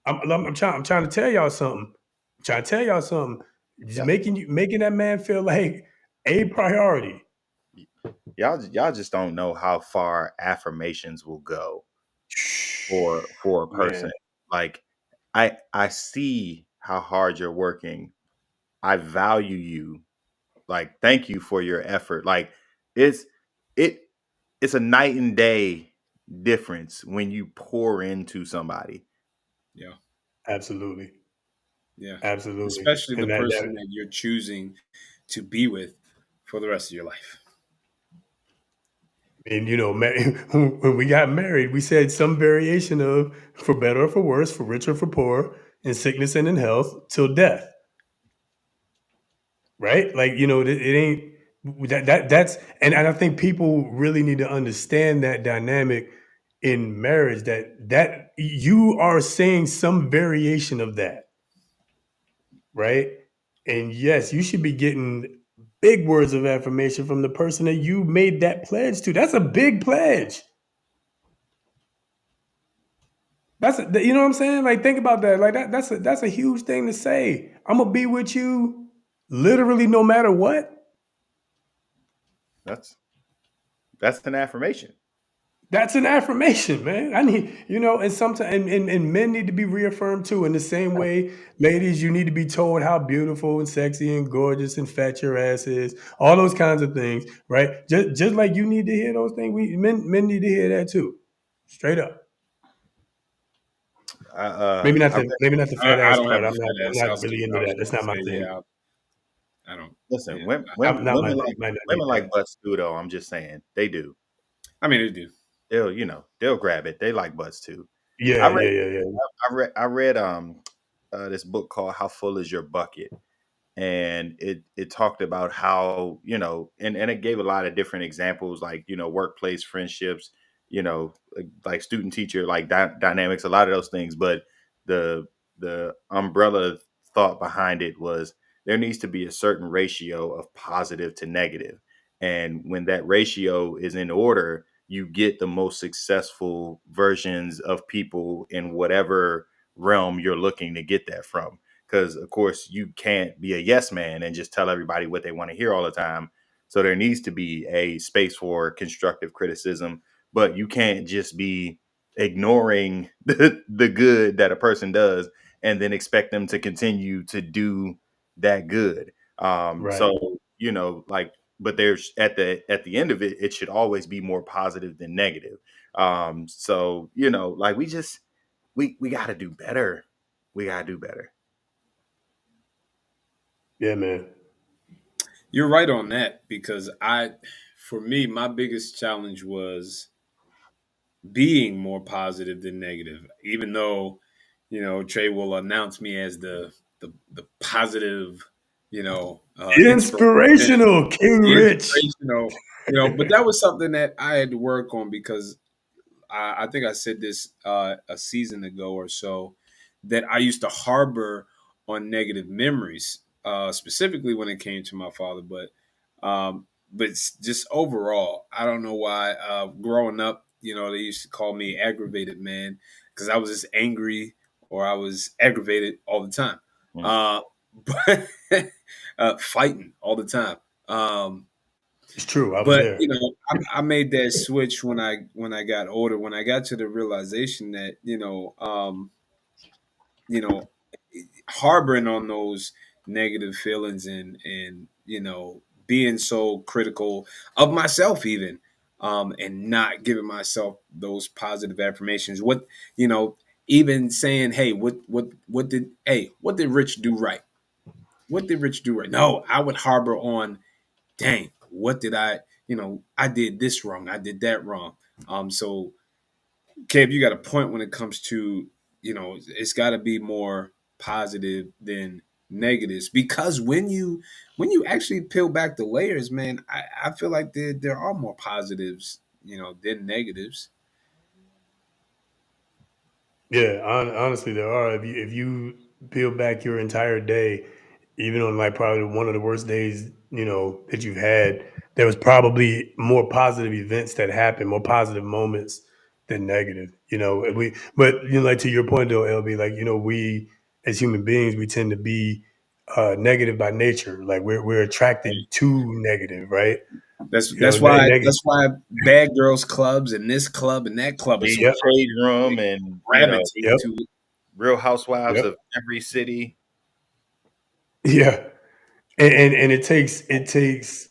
I'm trying to tell y'all something. I'm trying to tell y'all something. Just Yeah, making that man feel like a priority. y'all just don't know how far affirmations will go for a person. Man, Like I see how hard you're working. I value you. Like thank you for your effort. Like it's it it's a night and day difference when you pour into somebody. Yeah. absolutely, Yeah. absolutely, Especially the and that person that you're choosing to be with for the rest of your life. and when we got married, we said some variation of for better or for worse, for richer or for poor, in sickness and in health, till death. Right? Like it ain't that's and I think people really need to understand that dynamic in marriage that you are saying some variation of that, right? And yes, you should be getting big words of affirmation from the person that you made that pledge to. That's a big pledge. You know what I'm saying? Like think about that. Like that's a huge thing to say. I'm gonna be with you literally no matter what. That's that's an affirmation. That's an affirmation, man. I need, and sometimes and men need to be reaffirmed too. In the same way, ladies, you need to be told how beautiful and sexy and gorgeous and fat your ass is. All those kinds of things, right? Just like you need to hear those things, men need to hear that too. Straight up. I read, Maybe not the fat I ass don't part. have a I'm fat ass. not really into I was that. That's going to not my say, thing. yeah, I don't. listen, Yeah, women, Not my women thing. like Might not need women that. like butts too, though. I'm just saying they do. I mean, they do. They'll grab it. They like butts too. I Yeah, read yeah, yeah, yeah. I read this book called How Full Is Your Bucket, and it talked about how and it gave a lot of different examples, like workplace friendships, like student teacher, like dynamics, a lot of those things. But the the umbrella thought behind it was there needs to be a certain ratio of positive to negative, and when that ratio is in order, you get the most successful versions of people in whatever realm you're looking to get that from, because of course you can't be a yes man and just tell everybody what they want to hear all the time. So there needs to be a space for constructive criticism, but you can't just be ignoring the good that a person does and then expect them to continue to do that good. Right. So like, but there's at the end of it, it should always be more positive than negative. So like we got to do better. We got to do better. Yeah, man. You're right on that because for me, my biggest challenge was being more positive than negative. Even though, Trey will announce me as the positive, inspiration, Inspirational, King the Rich. inspirational, But that was something that I had to work on because I think I said this a season ago or so that I used to harbor on negative memories, specifically when it came to my father, but it's just overall, I don't know why. Growing up, they used to call me aggravated man because I was just angry or I was aggravated all the time, Mm. uh, but fighting all the time. It's true. I was But there. I made that switch when I got older. When I got to the realization that you know, harboring on those negative feelings and being so critical of myself even, and not giving myself those positive affirmations. What you know, even saying, "Hey, what did Rich do right? What did Rich do right?" No, I would harbor on, dang, what did I did this wrong. I did that wrong. So Kev, you got a point when it comes to, it's got to be more positive than negatives, because when you actually peel back the layers, man, I feel like there are more positives, than negatives. Yeah, honestly, there are. If you peel back your entire day, even on like probably one of the worst days that you've had, there was probably more positive events that happened, more positive moments than negative. But like to your point though, LB, like we as human beings, we tend to be negative by nature. Like we're attracted to negative, right? That's You know, that's why negative. that's why bad girls clubs and this club and that club are so Yep, Shade they Room and gravitate yep, to it. Real Housewives yep. of every city. Yeah, and it takes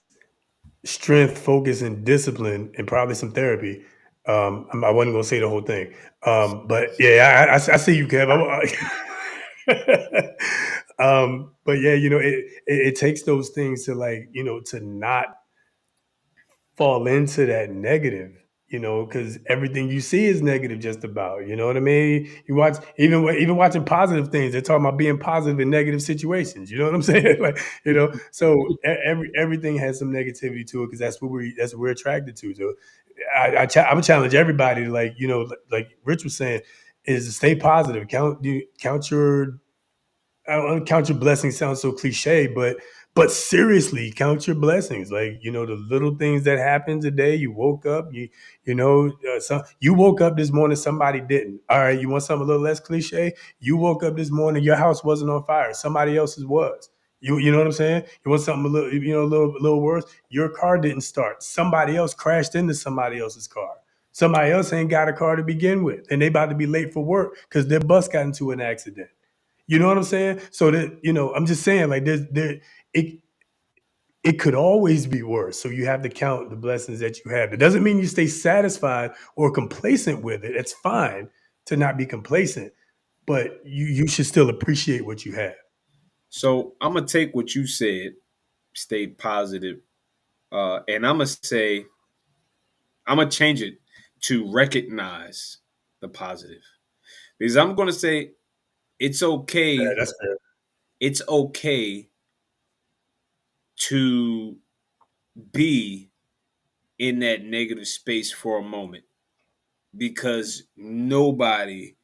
strength, focus, and discipline, and probably some therapy. I wasn't gonna say the whole thing, but yeah, I see you, Kev. But yeah, it takes those things to like to not fall into that negative, because everything you see is negative just about. You know what I mean? You watch even watching positive things, they're talking about being positive in negative situations. You know what I'm saying? Like, so everything has some negativity to it because that's what we're attracted to. So I would challenge everybody to like, like Rich was saying, is to stay positive. Count your I don't count your blessings sounds so cliche, but seriously, count your blessings. Like the little things that happened today. You woke up. You woke up this morning. Somebody didn't. All right, you want something a little less cliche? You woke up this morning. Your house wasn't on fire. Somebody else's was. You know what I'm saying? You want something a little a little worse? Your car didn't start. Somebody else crashed into somebody else's car. Somebody else ain't got a car to begin with, and they about to be late for work because their bus got into an accident. You know what I'm saying? So that I'm just saying like it it could always be worse. So you have to count the blessings that you have. It doesn't mean you stay satisfied or complacent with it. It's fine to not be complacent, but you should still appreciate what you have. So I'm gonna take what you said, stay positive, and I'm gonna change it to recognize the positive, because I'm gonna say it's Yeah, okay. that's fair. It's okay to be in that negative space for a moment, because nobody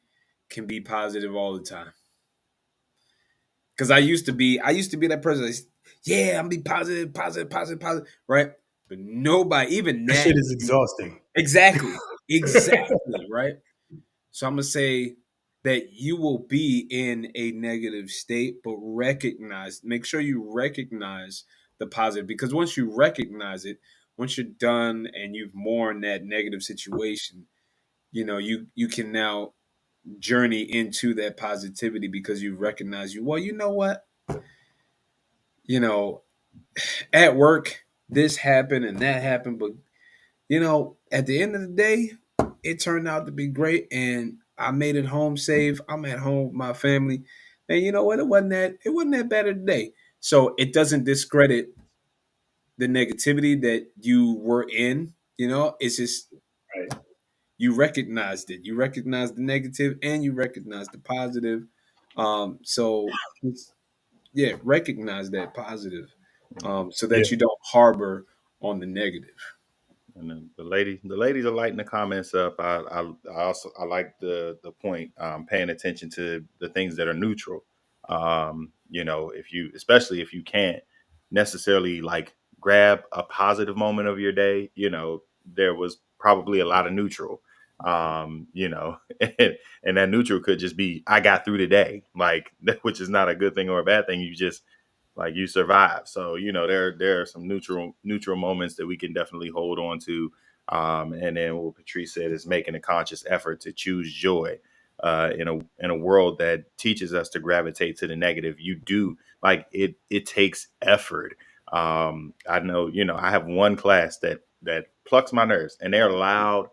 can be positive all the time. Because I used to be that person that's, yeah, I'm be positive, positive, positive, positive, right? But nobody, even That that, shit is exhausting. exactly, exactly, right? So I'm gonna say that you will be in a negative state, but make sure you recognize the positive, because once you recognize it, once you're done and you've mourned that negative situation, you can now journey into that positivity, because you recognize, well, you know what, you know at work this happened and that happened, but at the end of the day, it turned out to be great, and I made it home safe. I'm at home with my family, and you know what, it wasn't that bad of a day. So it doesn't discredit the negativity that you were in. It's just Right. you recognized it. You recognized the negative and you recognized the positive. So yeah, recognize that positive, so Yeah. that you don't harbor on the negative. And then the ladies are lighting the comments up. I also I like the point, paying attention to the things that are neutral. If you, especially if you can't necessarily like grab a positive moment of your day, there was probably a lot of neutral. And that neutral could just be I got through the day, like which is not a good thing or a bad thing. You just like you survive. So there are some neutral moments that we can definitely hold on to. And then what Patrice said is making a conscious effort to choose joy in a world that teaches us to gravitate to the negative. You do like it takes effort. I know, I have one class that plucks my nerves, and they're loud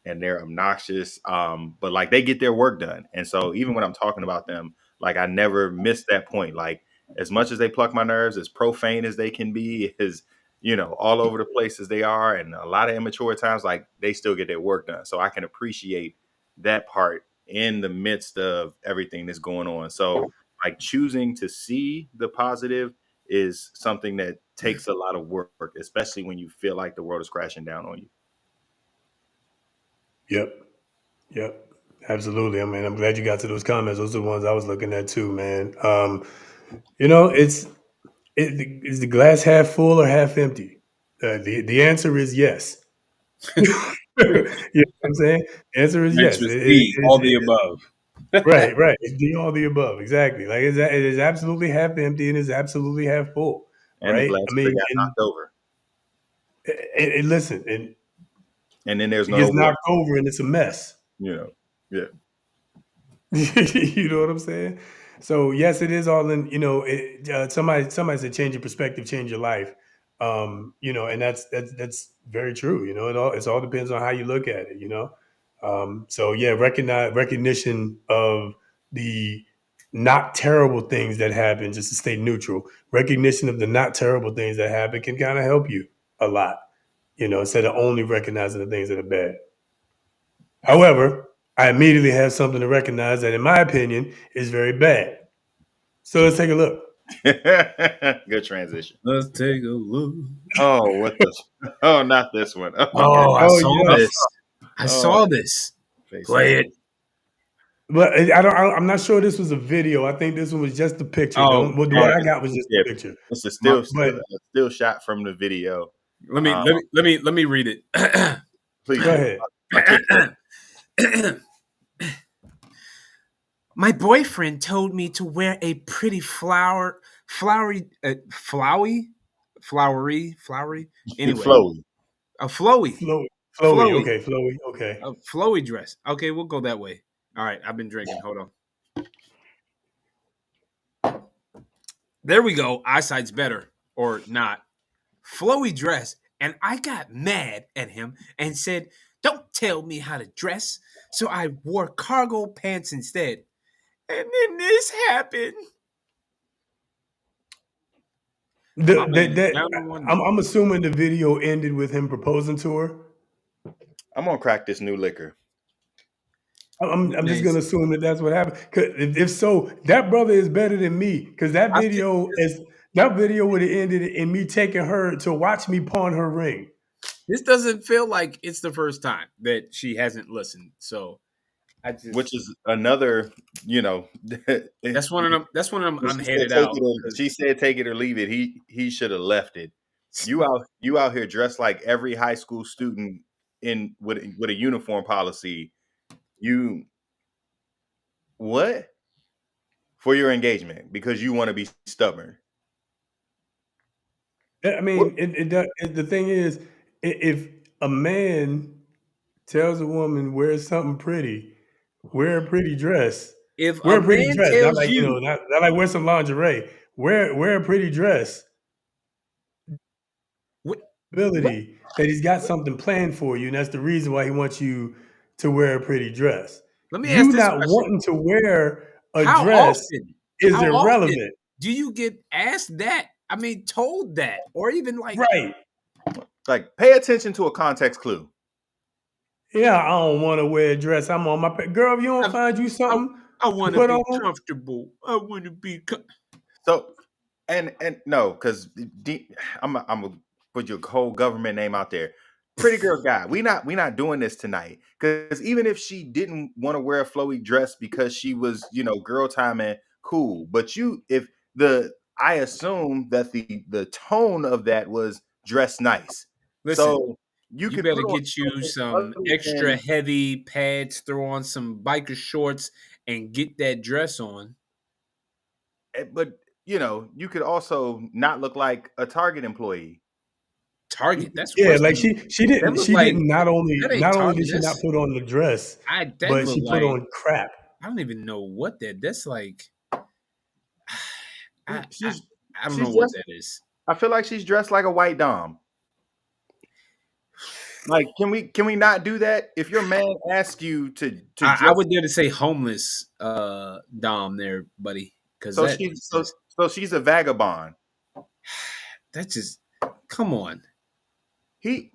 and they're obnoxious. But like they get their work done. And so even when I'm talking about them, like I never miss that point. Like as much as they pluck my nerves, as profane as they can be, as all over the place as they are, and a lot of immature times, like they still get their work done. So I can appreciate that part in the midst of everything that's going on. So like choosing to see the positive is something that takes a lot of work, especially when you feel like the world is crashing down on you. Yep. Yep. Absolutely. I mean, I'm glad you got to those comments. Those are the ones I was looking at too, man. You know, is the glass half full or half empty? The answer is yes. You know what I'm saying? The answer is The yes. answer is D, all the above. Right, right. It's the all the above. Exactly. Like it is absolutely half empty and it's absolutely half full. And the Right. glass I could have mean, got knocked over. and listen, and And then there's it no gets water, knocked over and it's a mess. you know. Yeah. You know what I'm saying? So yes, it is all in. You know, somebody said change your perspective, change your life. You know, and that's very true. You know, it all depends on how you look at it. You know, so yeah, recognition of the not terrible things that happen, just to stay neutral. Recognition of the not terrible things that happen can kind of help you a lot. You know, instead of only recognizing the things that are bad. However, I immediately have something to recognize that, in my opinion, is very bad. So let's take a look. Good transition. Let's take a look. Oh, what the? Oh, not this one. Oh Oh, I goodness. Oh saw yes, this. I Oh, saw this. face Play ass. it. but I'm not sure this was a video. I think this one was just the picture. Oh, Don't. Well, the all one right. I got was just Yeah, the picture. it's a My, still but still a still shot from the video. Let Um, me read it. please go do. ahead. Articulate. My boyfriend told me to wear a pretty flowery. Anyway, Flowy. a flowy, Flowy, flowy. flowy, Okay, flowy. Okay. a flowy dress. Okay, we'll go that way. All right, I've been drinking. Hold on. There we go. Eyesight's better or not. Flowy dress. And I got mad at him and said, "Don't tell me how to dress." So I wore cargo pants instead. And then this happened. The, Mama, that you that down on one I'm, knee. I'm assuming the video ended with him proposing to her. I'm gonna crack this new liquor. I'm just Man, gonna assume that that's what happened. 'Cause if so, that brother is better than me. Because I feel that video would have ended in me taking her to watch me pawn her ring. this doesn't feel like it's the first time that she hasn't listened. So I just Which is another, you know, that's one of them. That's one of them. when I'm headed out she because said take it or leave it. He should have left it. You out here dressed like every high school student in with a uniform policy. You what for your engagement because you want to be stubborn. I What? mean, the thing is, if a man tells a woman wear something pretty, wear a pretty dress, if a wear a pretty man dress, not tells like you, not like wear some lingerie. Wear a pretty dress. what, what? Ability that he's got something planned for you, and that's the reason why he wants you to wear a pretty dress. Let me ask You this not question: wanting to wear a How dress often? is How often irrelevant, do you get asked that? I mean, told that, or even like, right? Like pay attention to a context clue. Yeah, I don't want to wear a dress. I'm on my girl. If you don't I, find you I, something I to want to put be on, comfortable. I want to be. So and no, because I'm gonna put your whole government name out there. Pretty girl guy, we not doing this tonight. Because even if she didn't want to wear a flowy dress because she was, you know, girl timing, cool. But you, if the I assume that the tone of that was dress nice. Listen, So you you could better put on get you something some other extra than, heavy pads, throw on some biker shorts, and get that dress on. but you know, you could also not look like a Target employee. Target. That's yeah, worse like than that. Look she like didn't that ain't not only Target. did she not That's put on the dress, that but look she put like on crap. I don't even know what that. That's like I I, She's I don't know she's what just that is. I feel like she's dressed like a white dom. Like, can we not do that? If your man asks you to I dress, would dare to say homeless Dom there, buddy, because so she's so she's a vagabond. that's just come on, He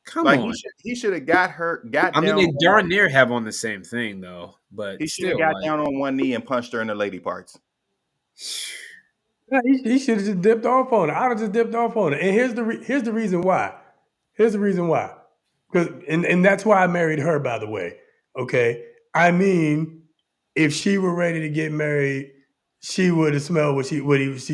Come Like on. he should have got I mean, down. they darn near have on the same thing though, He but should have still, got like, down on one knee and punched her in the lady parts. Yeah, he should have just dipped off on it. I'd have just dipped off on it. And here's the reason why. Here's the reason why. Because and that's why I married her, by the way. Okay. I mean, if she were ready to get married, she would have smelled what he was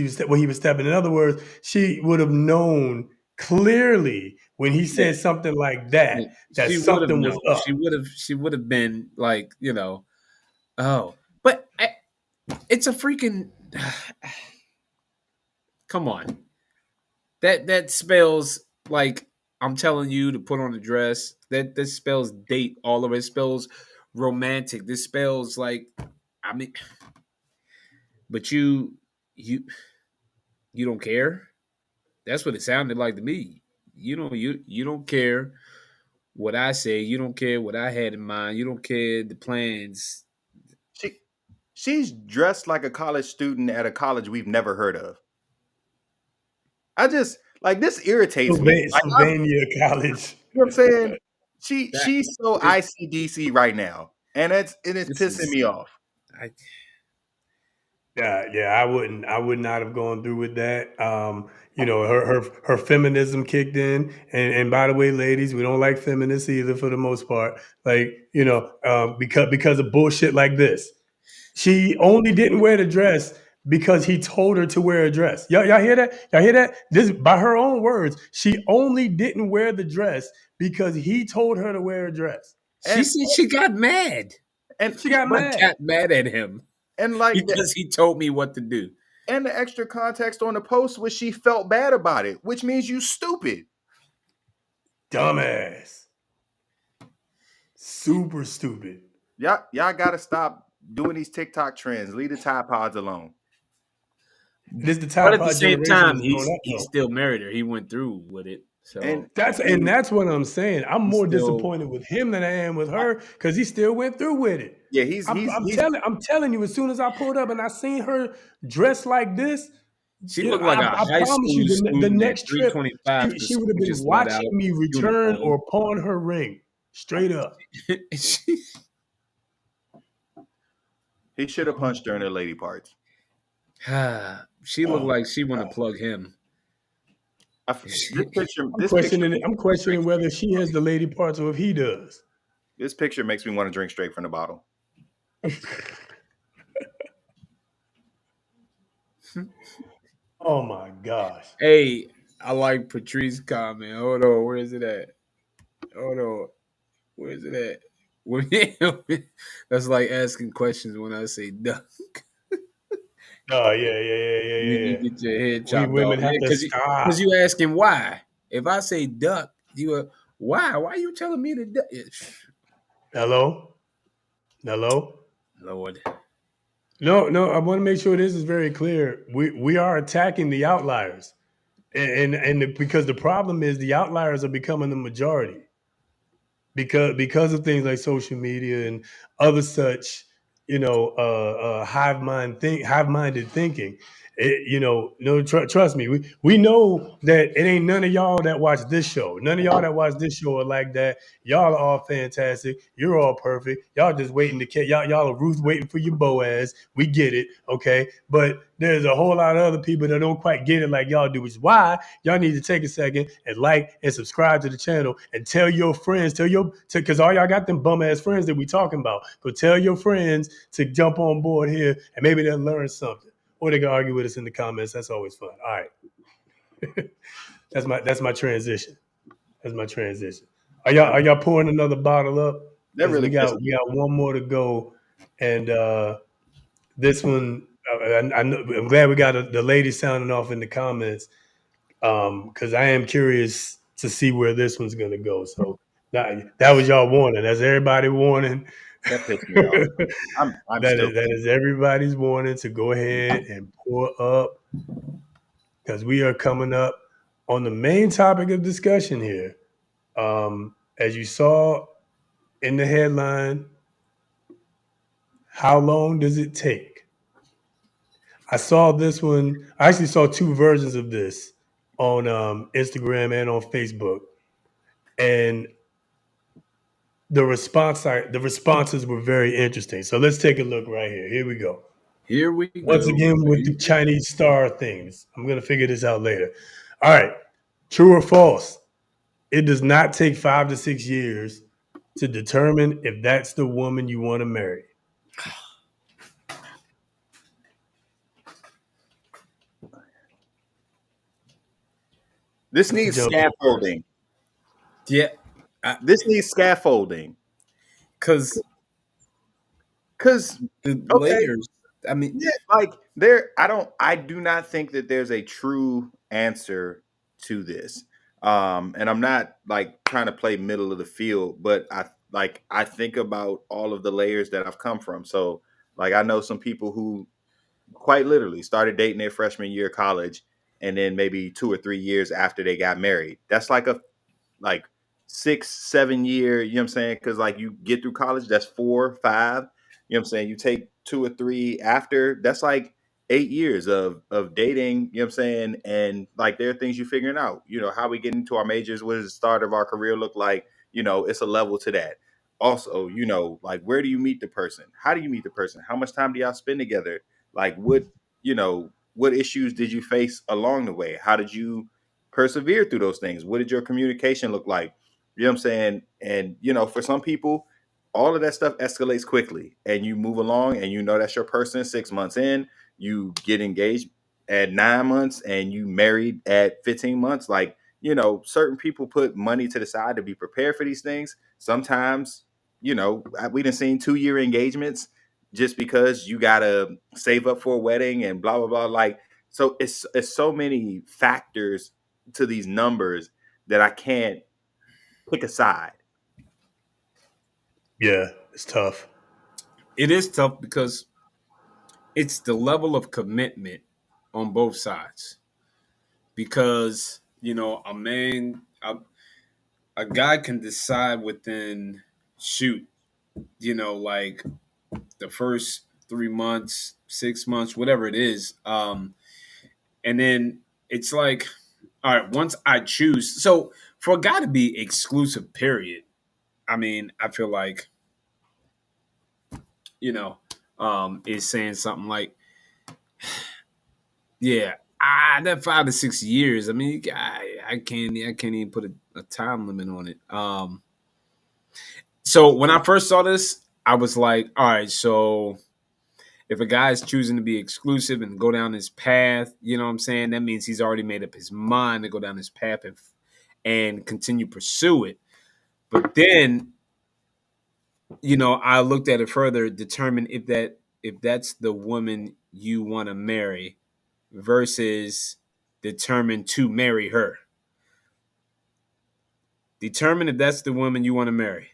stepping. In other words, she would have known clearly when he yeah, said something like that yeah, that she would have something was known. up. She would have been like, oh, but it's a freaking. Come on, that spells like I'm telling you to put on a dress. That spells date all of it. It spells romantic. This spells like, I mean, but you you don't care. That's what it sounded like to me. You don't care what I say. You don't care what I had in mind. You don't care the plans. She she's dressed like a college student at a college we've never heard of. I just like this irritates me. Like Sylvania College. you know what I'm saying? That She's so it, ICDC right now, and it's this pissing is me off. I Yeah, yeah, I would not have gone through with that. Her feminism kicked in, and by the way, ladies, we don't like feminists either for the most part. Like, because of bullshit like this. She only didn't wear the dress because he told her to wear a dress. Y'all hear that? Y'all hear that? This by her own words. She only didn't wear the dress because he told her to wear a dress. she And said she got mad. and She got I mad. got mad at him and like because he told me what to do. and the extra context on the post was she felt bad about it, which means you stupid. Dumbass. Super stupid. Y'all gotta stop doing these TikTok trends. Leave the Tide Pods alone. This the But Tide at the Pod same generation time, is growing up he though. still married her. He went through with it, so And That's what I'm saying. I'm he's more still. disappointed with him than I am with I, her because he still went through with it. yeah, he's I'm telling you, as soon as I pulled up and I seen her dressed like this, She looked like a I high promise you, school the student at next trip, 325 to she would have school, been just let out watching me return uniform. or pawn her ring, straight up. she, he should have punched her in the lady parts. she looked like she want to plug him. This picture I'm this picture questioning. makes I'm me want to drink questioning whether she has the lady parts or if he does. this picture makes me want to drink straight from the bottle. Oh my gosh. Hey, I like Patrice's comment. Hold on, where is it at? Hold on, where is it at? That's like asking questions when I say duck. Oh yeah. You Yeah. get your head We chopped off. women have Yeah, to because stop. you asking why. If I say duck, why? Why are you telling me to duck? Hello. Hello. Lord. No. I want to make sure this is very clear. We are attacking the outliers, because the problem is the outliers are becoming the majority because of things like social media and other such, hive minded thinking. No, trust me, we know that it ain't none of y'all that watch this show. None of y'all that watch this show are like that. Y'all are all fantastic. You're all perfect. Y'all just waiting to catch y'all are Ruth waiting for your Boaz. We get it, okay? But there's a whole lot of other people that don't quite get it like y'all do, which is why y'all need to take a second and like and subscribe to the channel and tell your friends, because all y'all got them bum ass friends that we talking about. Go tell your friends to jump on board here and maybe they'll learn something. Or they can argue with us in the comments. That's always fun. All right. That's my transition. That's my transition. Are y'all pouring another bottle up? That Because really pisses we me got one more to go. And this one, I'm glad we got the lady sounding off in the comments, because I am curious to see where this one's gonna go. So that was y'all warning. That's everybody warning. that pissed me off. I'm still That is everybody's warning to go ahead and pour up, because we are coming up on the main topic of discussion here. As you saw in the headline, how long does it take? I saw this one. I actually saw two versions of this on Instagram and on Facebook. and the responses were very interesting. So let's take a look right here. Here we go. Here we Once go. again with the Chinese star things. I'm gonna figure this out later. All right. True or false? It does not take 5 to 6 years to determine if that's the woman you want to marry. This needs Jump in first. scaffolding. Yeah, This needs scaffolding. because Cause the okay, layers. I mean, yeah, like I do not think that there's a true answer to this. And I'm not like trying to play middle of the field, but I think about all of the layers that I've come from. So like I know some people who quite literally started dating their freshman year of college and then maybe 2 or 3 years after they got married. That's like 6, 7 year, you know what I'm saying? Because like you get through college, that's 4, 5. You know what I'm saying? You take 2 or 3 after, that's like 8 years of dating, you know what I'm saying? And like there are things you're figuring out. You know, how we get into our majors, what does the start of our career look like? You know, it's a level to that. Also, you know, like where do you meet the person? How do you meet the person? How much time do y'all spend together? Like what issues did you face along the way? How did you persevere through those things? What did your communication look like? You know what I'm saying? And for some people, all of that stuff escalates quickly and you move along and you know that's your person 6 months in, you get engaged at 9 months and you married at 15 months. Like, certain people put money to the side to be prepared for these things. Sometimes, we done seen 2 year engagements just because you gotta save up for a wedding and blah blah blah. Like, so it's so many factors to these numbers that I can't pick a side. Yeah, it's tough. it is tough because it's the level of commitment on both sides. Because a guy can decide within shoot, like the first 3 months, 6 months, whatever it is, and then it's like, all right, once I choose, so for a guy to be exclusive, period. I mean, I feel like you know, is saying something like, yeah, that 5 to 6 years. I mean, I can't even put a time limit on it. So when I first saw this, I was like, all right, so if a guy is choosing to be exclusive and go down this path, you know what I'm saying? That means he's already made up his mind to go down this path and continue pursue it. But then, I looked at it further, determine if that's the woman you want to marry versus determine to marry her. Determine if that's the woman you want to marry.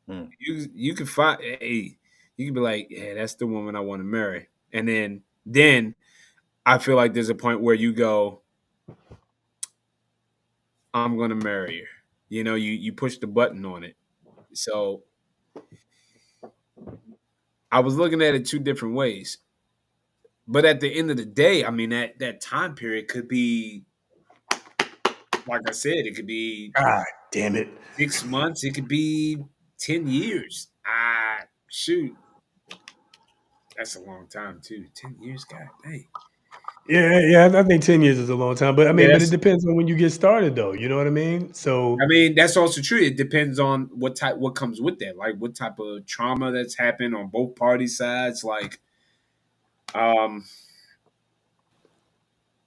Hmm. You can find, hey, you can be like, yeah, that's the woman I want to marry. And then I feel like there's a point where you go, I'm gonna marry her. You push the button on it. So I was looking at it two different ways. But at the end of the day, I mean that time period could be, like I said, it could be God damn it. 6 months, it could be 10 years. Shoot. That's a long time too. 10 years, God dang. Yeah, I think 10 years is a long time. But I Yeah, mean, but it depends on when you get started though. You know what I mean? So that's also true. It depends on what comes with that, like what type of trauma that's happened on both party sides. Like, um,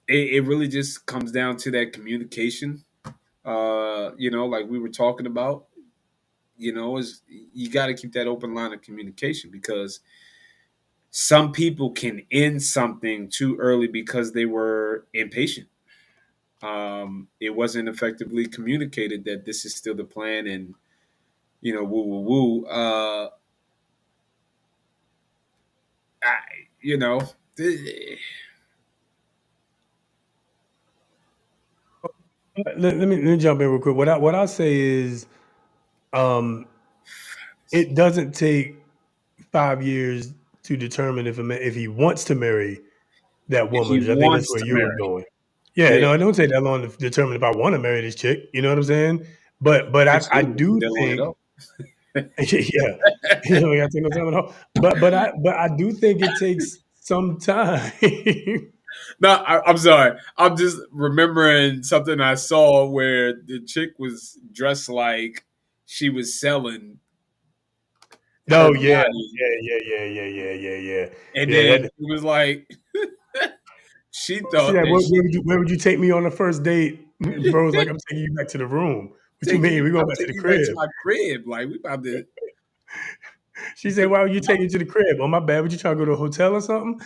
it really just comes down to that communication. Like we were talking about. Is you got to keep that open line of communication because some people can end something too early because they were impatient. It wasn't effectively communicated that this is still the plan, and woo woo woo. I, you know, let me jump in real quick. What I'll say is um it doesn't take 5 years to determine if he wants to marry that if woman. he Which I think that's wants where to you were marry, going. Yeah, yeah, no, it don't take that long to determine if I want to marry this chick. You know what I'm saying? But Makes I you do still on it think, up. yeah, you know, we got to take no time at home. But I do think it takes some time. No, I'm sorry. I'm just remembering something I saw where the chick was dressed like she was selling her No, yeah, body, yeah. and Yeah, then that, it was like she see thought that? that she Where would you take me on the first date? Bro's like, I'm taking you back to the room. What you taking mean? you. We going I'm back to the taking you back to crib? my crib. Like we about to. She said, "Why would you take me to the crib? Oh, my bad. Would you try to go to a hotel or something?"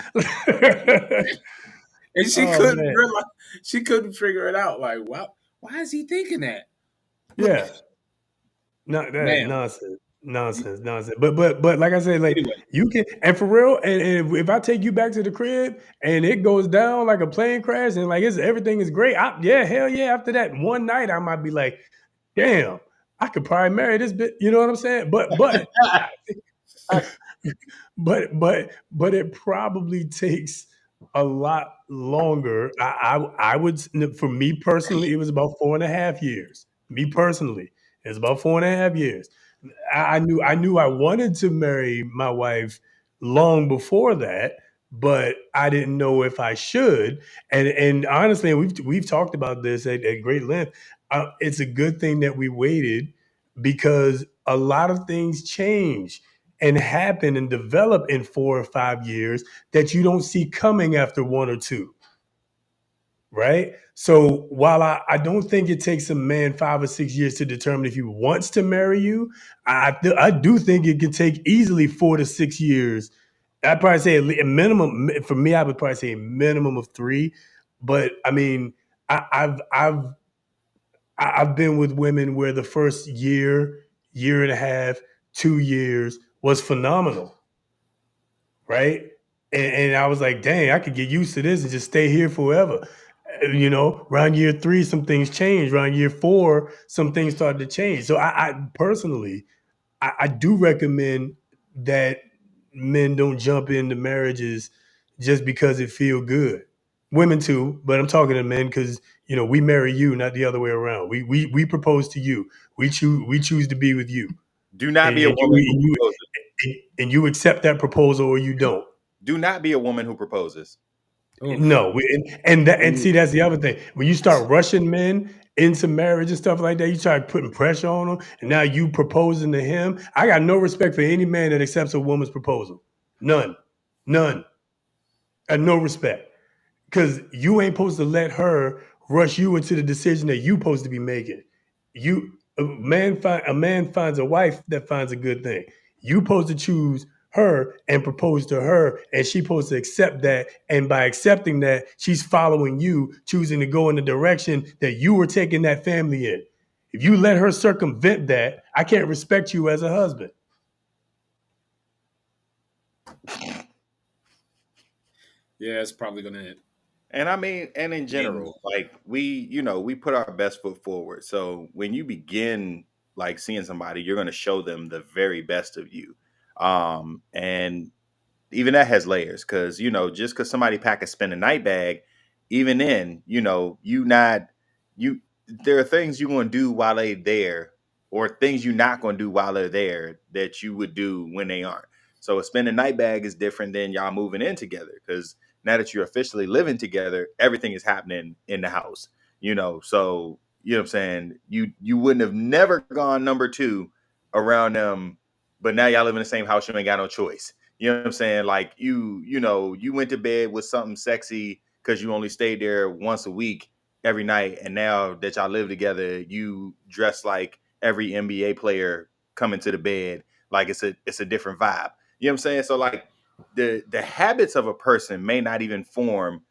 And she Oh couldn't man, realize. She couldn't figure it out. Like, wow, why is he thinking that? But yeah. No, that ma'am, nonsense. But like I said, like anyway, you can, and for real, and if I take you back to the crib and it goes down like a plane crash and like everything is great, yeah, hell yeah. After that one night, I might be like, damn, I could probably marry this bit. You know what I'm saying? I, but it probably takes a lot longer. I would, for me personally, it was about 4.5 years. Me personally, it's about 4.5 years. I knew I wanted to marry my wife long before that, but I didn't know if I should. And honestly, we've talked about this at great length. It's a good thing that we waited because a lot of things change and happen and develop in 4 or 5 years that you don't see coming after 1 or 2, right? So while I don't think it takes a man 5 or 6 years to determine if he wants to marry you, I do think it can take easily 4 to 6 years. I'd probably say a minimum for me. I would probably say a minimum of 3. But I mean, I, I've been with women where the first year and a half, 2 years was phenomenal, right? And I was like, dang, I could get used to this and just stay here forever. You know, around year 3, some things changed. Around year 4, some things started to change. So I personally, I do recommend that men don't jump into marriages just because it feel good. Women too, but I'm talking to men because we marry you, not the other way around. We propose to you. We choose to be with you, Do not and, be a and you woman who and you proposes. and you accept that proposal or you don't. Do not be a woman who proposes. oof. No, and see that's the other thing. When you start rushing men into marriage and stuff like that, you start putting pressure on them, and now you proposing to him. I got no respect for any man that accepts a woman's proposal. None, none, and no respect. Because you ain't supposed to let her rush you into the decision that you supposed to be making. A man finds a wife that finds a good thing. You supposed to choose her and propose to her, and she supposed to accept that. And by accepting that, she's following you, choosing to go in the direction that you were taking that family in. If you let her circumvent that, I can't respect you as a husband. Yeah, it's probably gonna And I mean, and in end. general, like we put our best foot forward. So when you begin like seeing somebody, you're going to show them the very best of you. And even that has layers because just because somebody pack a spend a night bag, even then you not you there are things you're going to do while they there or things you're not going to do while they're there that you would do when they aren't. So a spend a night bag is different than y'all moving in together because now that you're officially living together, everything is happening in the house. So what I'm saying, you wouldn't have never gone number two around them, but now y'all live in the same house, you ain't got no choice. You know what I'm saying? Like you went to bed with something sexy because you only stayed there once a week every night, and now that y'all live together, you dress like every NBA player coming to the bed. Like it's a different vibe. You know what I'm saying? So like the habits of a person may not even form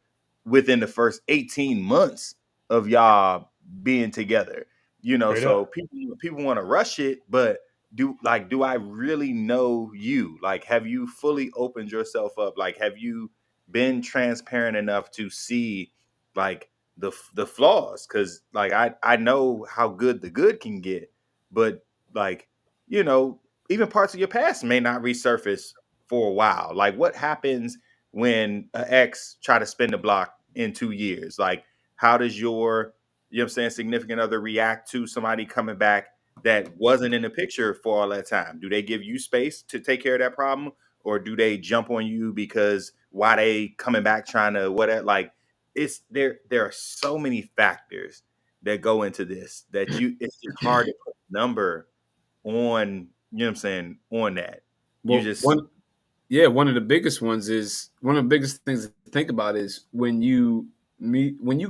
within the first 18 months of y'all being together. Straight So up. people want to rush it, but do I really know you? Like, have you fully opened yourself up? Like, have you been transparent enough to see like the flaws? Because like I know how good the good can get, but like you know even parts of your past may not resurface for a while. Like, what happens when an ex try to spin the block in 2 years? Like, how does your you know what I'm saying, significant other react to somebody coming back that wasn't in the picture for all that time? Do they give you space to take care of that problem, or do they jump on you because why they coming back trying to whatever? Like, it's there are so many factors that go into this that it's just hard to put a number on, you know what I'm saying, on that. You Well, just one of the biggest ones is one of the biggest things to think about is when you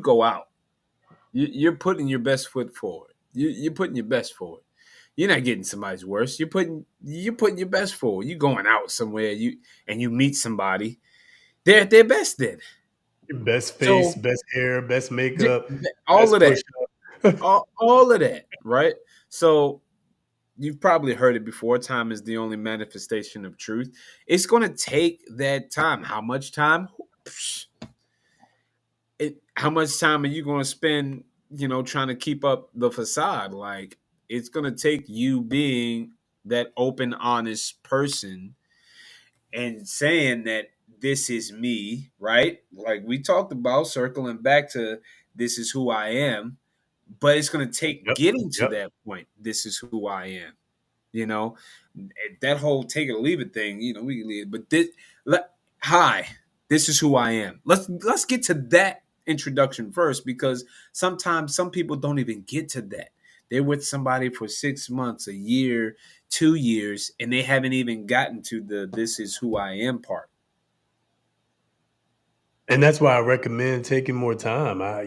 go out, you're putting your best foot forward. You're putting your best forward. You're not getting somebody's worst. You're putting your best forward. You going out somewhere, you meet somebody. They're at their best then. Best face, So best hair, best makeup, all best of push that, up. all of that, right? So you've probably heard it before. Time is the only manifestation of truth. It's going to take that time. How much time? How much time are you going to spend, trying to keep up the facade? Like, it's going to take you being that open, honest person and saying that this is me, right? Like we talked about, circling back to this is who I am, but it's going to take Yep. getting to Yep. that point. This is who I am. You know, that whole take it or leave it thing. We can leave it, but hi, this is who I am. Let's get to that introduction first, because sometimes some people don't even get to that. They're with somebody for 6 months, a year, 2 years, and they haven't even gotten to the "this is who I am" part. And that's why I recommend taking more time. I,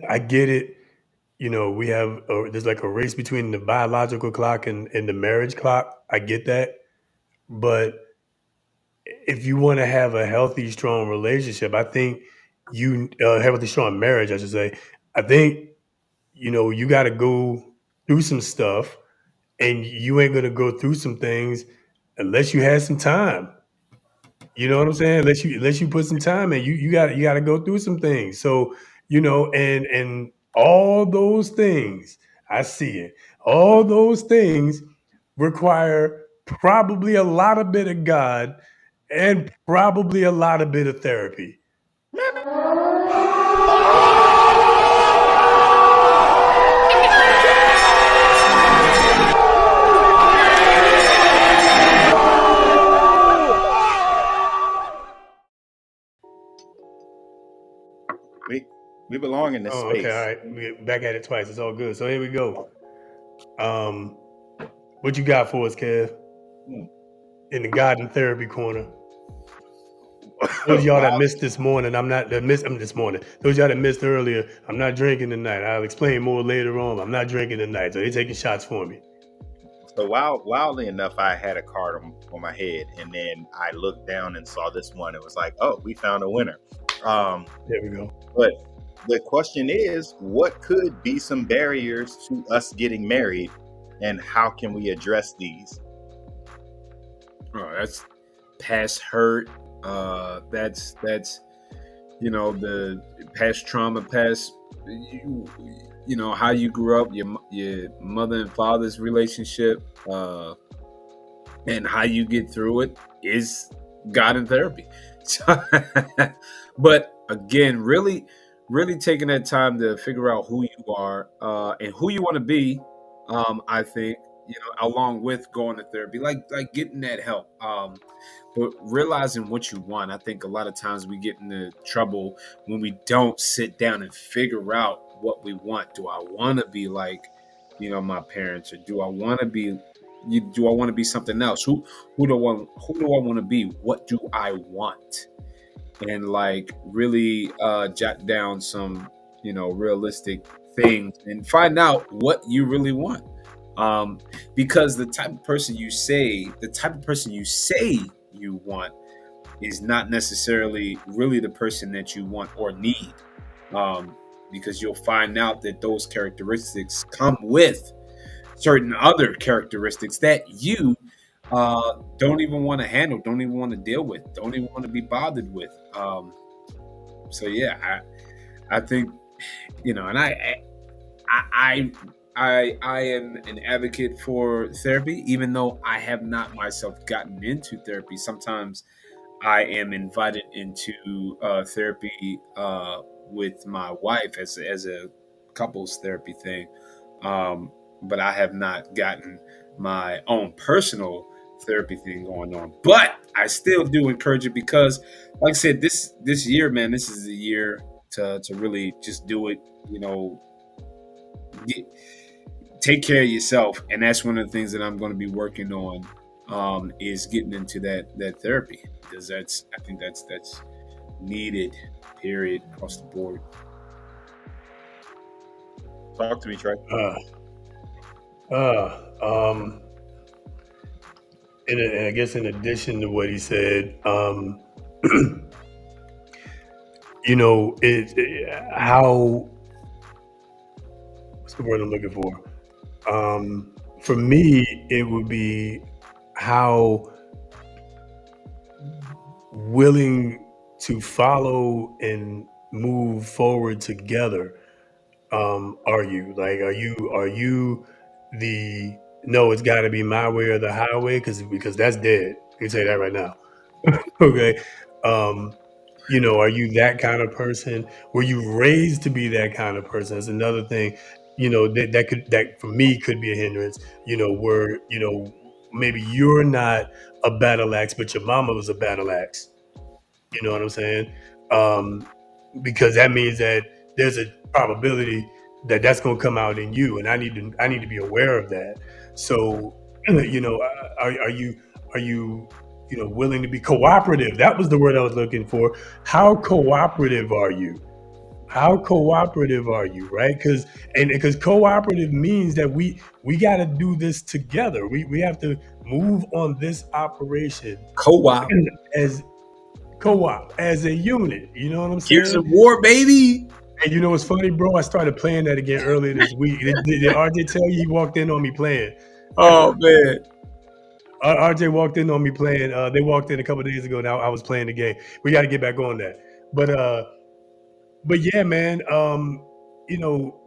I get it. We have there's like a race between the biological clock and the marriage clock. I get that, but if you want to have a healthy, strong relationship, I think you healthy, strong marriage, I should say. I think you got to go through some stuff, and you ain't gonna go through some things unless you had some time. You know what I'm saying? Unless you put some time in, you got to go through some things. So and all those things, I see it. All those things require probably a lot of bit of God and probably a lot of bit of therapy. we belong in this Oh, okay, all space. right. We're back at it twice. It's all good. So here we go. What you got for us, Kev? Hmm. In the garden therapy corner. Those of y'all that Wow. missed this morning, I'm this morning. Those of y'all that missed earlier, I'm not drinking tonight. I'll explain more later on. I'm not drinking tonight, so they're taking shots for me. So wildly enough, I had a card on my head, and then I looked down and saw this one. It was like, oh, we found a winner. There we go. But the question is, what could be some barriers to us getting married, and how can we address these? Oh, that's past hurt. That's the past trauma, past how you grew up, your mother and father's relationship, and how you get through it is God in therapy. So, but again, really taking that time to figure out who you are and who you want to be. I think along with going to therapy, like getting that help. But realizing what you want. I think a lot of times we get into trouble when we don't sit down and figure out what we want. Do I want to be like, my parents, or do I want to be? Do I want to be something else? Who do I want to be? What do I want? And like really jot down some realistic things and find out what you really want. Because the type of person you say you want is not necessarily really the person that you want or need. Because you'll find out that those characteristics come with certain other characteristics that you don't even want to handle, don't even want to deal with, don't even want to be bothered with. So yeah, I think and I am an advocate for therapy, even though I have not myself gotten into therapy. Sometimes I am invited into therapy with my wife as a couples therapy thing, but I have not gotten my own personal therapy thing going on. But I still do encourage it because, like I said, this year, man, this is the year to really just do it. You know, get, take care of yourself, and that's one of the things that I'm going to be working on. Is getting into that therapy, because I think that's needed. Period, across the board. Talk to me, Trey. And I guess in addition to what he said, you know, how, what's the word I'm looking for? For me, it would be how willing to follow and move forward together are you? Like, are you the, no, it's got to be my way or the highway, because that's dead. Let me tell you that right now. Okay. You know, are you that kind of person? Were you raised to be that kind of person? That's another thing. You know, that for me could be a hindrance. You know, where, you know, maybe you're not a battle axe, but your mama was a battle axe. You know what I'm saying? Because that means that there's a probability that that's going to come out in you, and I need to be aware of that. So, you know, are you you know, willing to be cooperative? That was the word I was looking for. How cooperative are you? How cooperative are you? Right? Because cooperative means that we got to do this together. We have to move on this operation Co-op. as co-op, as a unit. You know what I'm Gears saying? of War, baby. And you know what's funny, bro? I started playing that again earlier this week. Did RJ tell you he walked in on me playing? Oh man. RJ walked in on me playing. They walked in a couple of days ago. Now I was playing the game. We got to get back on that. But yeah, man. You know,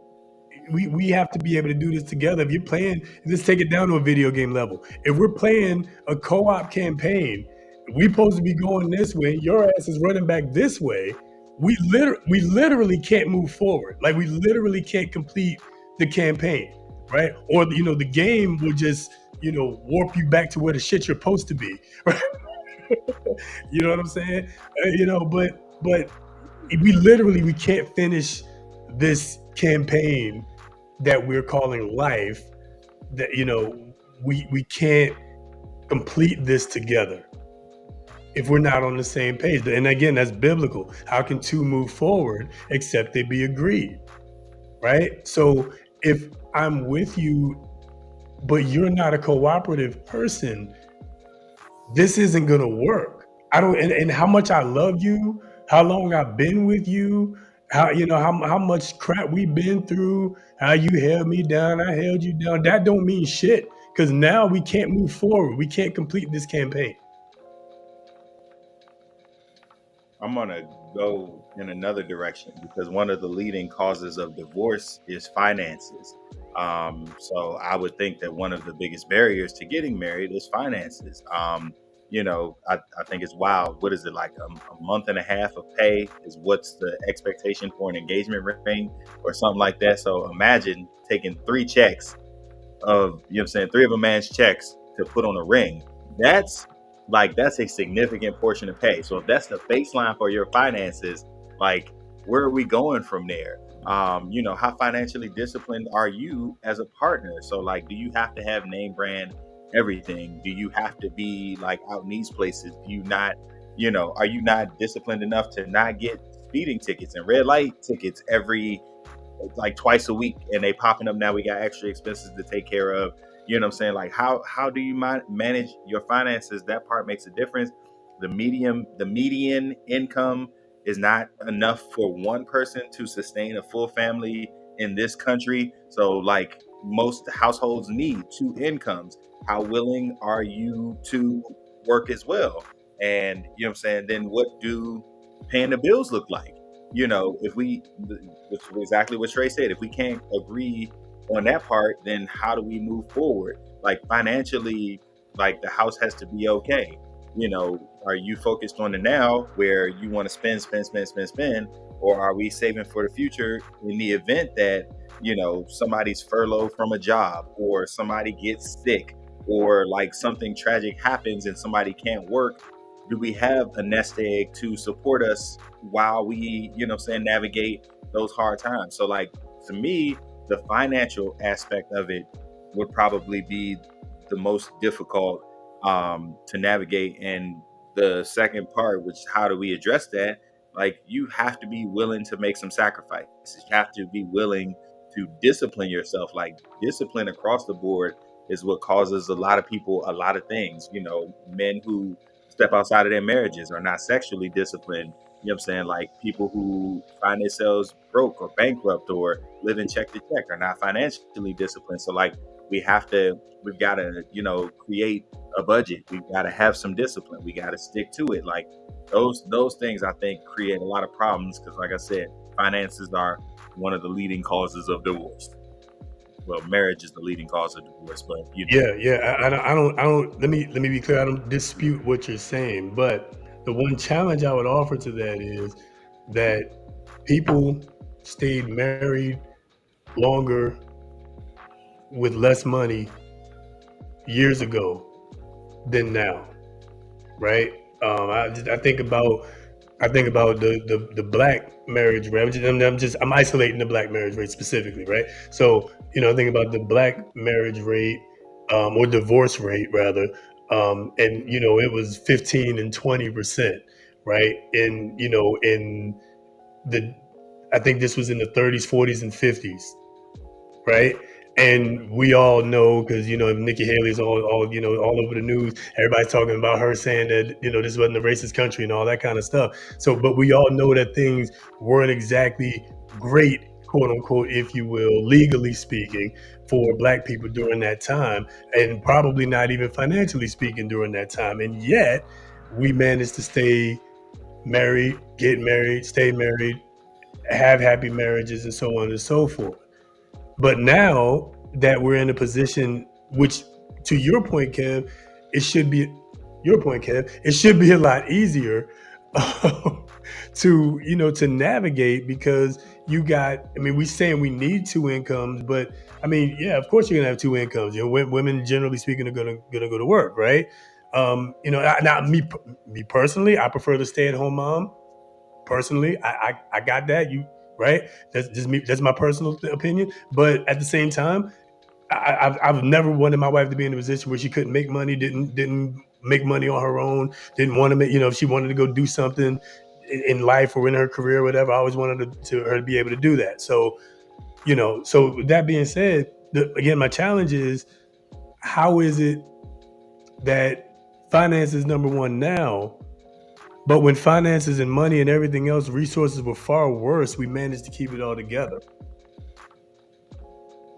we have to be able to do this together. If you're playing, let's take it down to a video game level. If we're playing a co-op campaign, we're supposed to be going this way. Your ass is running back this way. We literally can't move forward. Like, we literally can't complete the campaign, right? Or, you know, the game will just, you know, warp you back to where the shit you're supposed to be, right? You know what I'm saying? You know, but we can't finish this campaign that we're calling life. That, you know, we can't complete this together if we're not on the same page. And again, that's biblical. How can two move forward except they be agreed? Right? So if I'm with you, but you're not a cooperative person, this isn't gonna work. I don't, and how much I love you, how long I've been with you, how, you know, how much crap we've been through, how you held me down, I held you down. That don't mean shit, because now we can't move forward. We can't complete this campaign. I'm gonna go in another direction because one of the leading causes of divorce is finances. So I would think that one of the biggest barriers to getting married is finances. You know, I think it's wild. What is it, like a month and a half of pay is what's the expectation for an engagement ring or something like that. So imagine taking three checks of, you know what I'm saying, three of a man's checks to put on a ring. That's that's a significant portion of pay. So if that's the baseline for your finances, like, where are we going from there? You know, how financially disciplined are you as a partner? So, like, do you have to have name brand everything? Do you have to be like out in these places? Do you not, you know, are you not disciplined enough to not get speeding tickets and red light tickets every, like, twice a week, and they popping up now? We got extra expenses to take care of. You know what I'm saying? Like, how do you manage your finances? That part makes a difference. The median income is not enough for one person to sustain a full family in this country. So, like, most households need two incomes. How willing are you to work as well? And you know what I'm saying? Then what do paying the bills look like? You know, if we, which is exactly what Trey said, if we can't agree on that part, then how do we move forward? Like, financially, like, the house has to be okay. You know, are you focused on the now where you want to spend, spend, spend, spend, spend, or are we saving for the future in the event that, somebody's furloughed from a job, or somebody gets sick, or like something tragic happens and somebody can't work? Do we have a nest egg to support us while we, navigate those hard times? So, like, to me, the financial aspect of it would probably be the most difficult to navigate. And the second part, which is how do we address that? Like, you have to be willing to make some sacrifices. You have to be willing to discipline yourself. Like, discipline across the board is what causes a lot of people a lot of things. Men who step outside of their marriages are not sexually disciplined. You know what I'm saying? Like, people who find themselves broke or bankrupt or living check to check are not financially disciplined. So, like, we've got to, create a budget. We've got to have some discipline. We got to stick to it. Like, those things, I think, create a lot of problems because, like I said, finances are one of the leading causes of divorce. Well, marriage is the leading cause of divorce, but I don't. Let me be clear. I don't dispute what you're saying, but the one challenge I would offer to that is that people stayed married longer with less money years ago than now, right? I think about the black marriage rate. I'm isolating the black marriage rate specifically, right? So I think about the black marriage rate or divorce rate rather, and it was 15 and 20%, right? In the I think this was in the 30s, 40s, and 50s, right? And we all know because Nikki Haley's all over the news. Everybody's talking about her saying that this wasn't a racist country and all that kind of stuff. So, but we all know that things weren't exactly great, quote unquote, if you will, legally speaking, for Black people during that time, and probably not even financially speaking during that time. And yet, we managed to stay married, get married, stay married, have happy marriages, and so on and so forth. But now that we're in a position, which to your point, Kev, it should be a lot easier to navigate because we saying we need two incomes, but yeah, of course you're gonna have two incomes. Women generally speaking are gonna go to work, right? Now me personally, I prefer the stay at home mom. Personally, I got that. Right? That's just me. That's my personal opinion. But at the same time, I've never wanted my wife to be in a position where she couldn't make money, didn't make money on her own, didn't want to make. If she wanted to go do something in life or in her career, or whatever, I always wanted her to be able to do that. So, So with that being said, again, my challenge is, how is it that finance is number one now? But when finances and money and everything else, resources were far worse, we managed to keep it all together.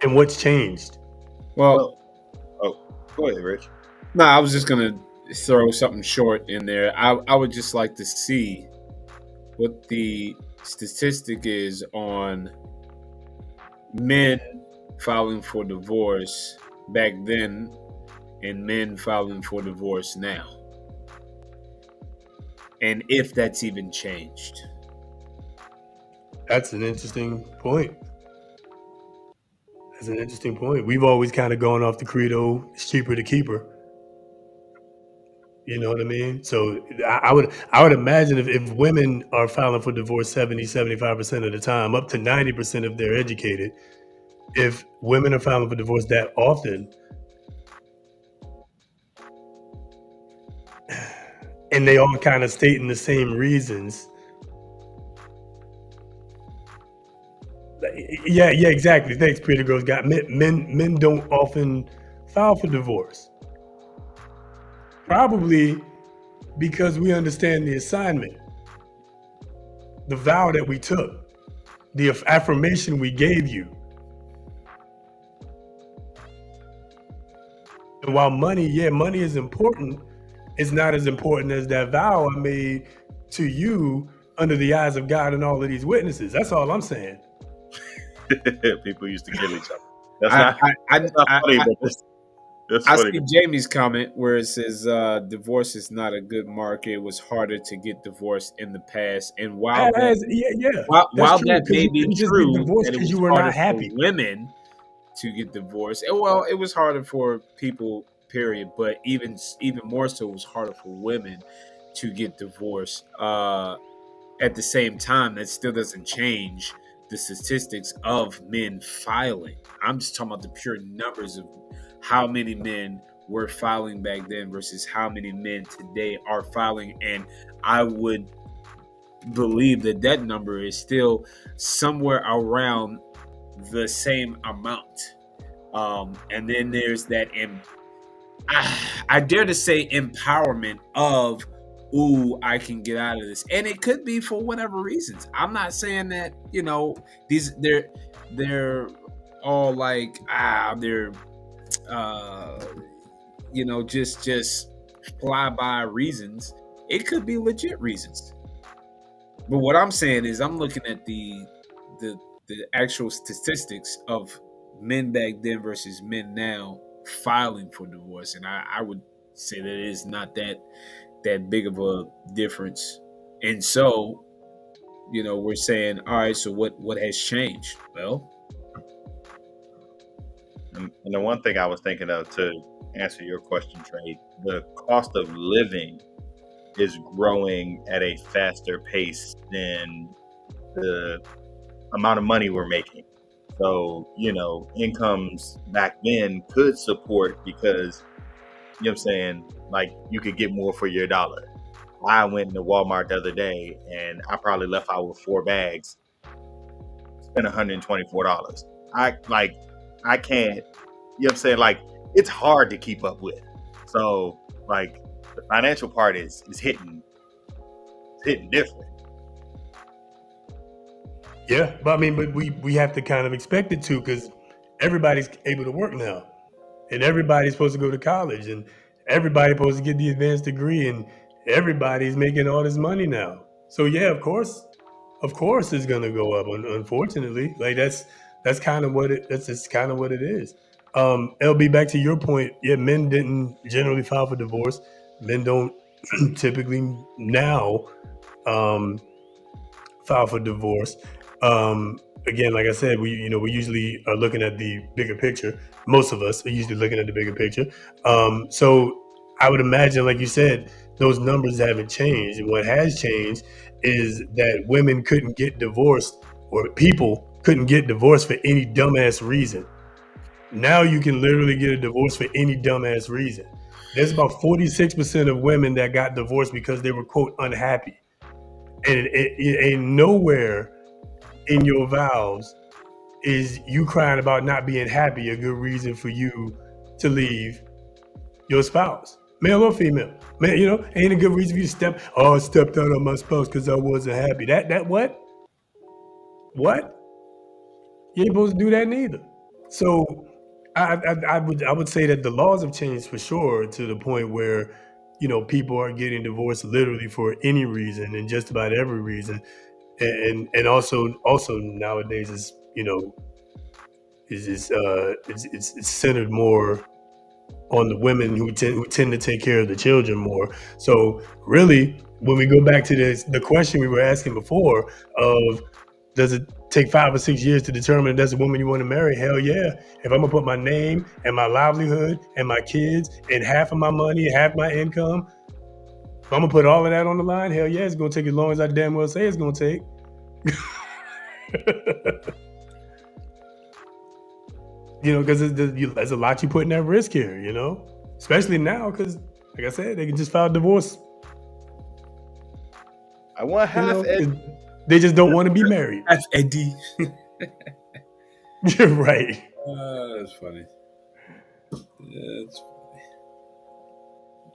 And what's changed? Well, go ahead, Rich. No, I was just gonna throw something short in there. I would just like to see what the statistic is on men filing for divorce back then and men filing for divorce now. And if that's even changed. That's an interesting point. We've always kind of gone off the credo, it's cheaper to keep her. You know what I mean? So I would imagine if women are filing for divorce 70-75% of the time, up to 90% if they're educated, if women are filing for divorce that often, and they all kind of stating the same reasons. Yeah, exactly. Thanks, Pretty Girls. Got men don't often file for divorce. Probably because we understand the assignment, the vow that we took, the affirmation we gave you. And while money is important, it's not as important as that vow I made to you under the eyes of God and all of these witnesses. That's all I'm saying. People used to kill each other. That's not funny, but That's I funny. see Jamie's comment where it says divorce is not a good market. It was harder to get divorced in the past. And Yeah, that's while true. that Because may you be couldn't just get true divorced that it because was you were harder not for happy. women to get divorced, well, it was harder for people, period. But even more so, it was harder for women to get divorced. At the same time, that still doesn't change the statistics of men filing. I'm just talking about the pure numbers of how many men were filing back then versus how many men today are filing. And I would believe that that number is still somewhere around the same amount. And then there's that I dare to say empowerment of, ooh, I can get out of this. And it could be for whatever reasons. I'm not saying that, these they're all like they're uh just fly by reasons. It could be legit reasons. But what I'm saying is I'm looking at the the actual statistics of men back then versus men now filing for divorce, and I would say that it is not that big of a difference. And so, we're saying, all right, so what has changed? Well, And the one thing I was thinking of to answer your question, Trey, the cost of living is growing at a faster pace than the amount of money we're making. So, incomes back then could support because, what I'm saying, like you could get more for your dollar. I went to Walmart the other day and I probably left out with 4 bags, spent $124. I can't, what I'm saying? Like, it's hard to keep up with. So, like, the financial part is hitting different. Yeah, but I mean, but we have to kind of expect it to because everybody's able to work now, and everybody's supposed to go to college, and everybody's supposed to get the advanced degree, and everybody's making all this money now. So yeah, of course, it's gonna go up. Unfortunately, like that's kind of what that's just kind of what it is. LB, back to your point, yeah, men didn't generally file for divorce. Men don't typically now. Um, file for divorce. Again, like I said, we usually are looking at the bigger picture. Most of us are usually looking at the bigger picture. So I would imagine, like you said, those numbers haven't changed. And what has changed is that women couldn't get divorced, or people couldn't get divorced for any dumbass reason. Now you can literally get a divorce for any dumbass reason. There's about 46% of women that got divorced because they were, quote, unhappy. And it ain't nowhere in your vows is you crying about not being happy a good reason for you to leave your spouse, male or female. Man, ain't a good reason for you to I stepped out on my spouse because I wasn't happy. That what? What? You ain't supposed to do that neither. So I would say that the laws have changed for sure to the point where people are getting divorced literally for any reason and just about every reason, and also nowadays is it's centered more on the women who tend to take care of the children more. So really, when we go back to the question we were asking before of does it take 5 or 6 years to determine if that's a woman you want to marry? Hell yeah. If I'm gonna put my name and my livelihood and my kids and half of my money, half my income, if I'm gonna put all of that on the line, hell yeah, it's gonna take as long as I damn well say it's gonna take. Because there's a lot you putting at risk here, especially now because, like I said, they can just file divorce. I want half. They just don't want to be married. F Eddie. You're right. That's funny. That's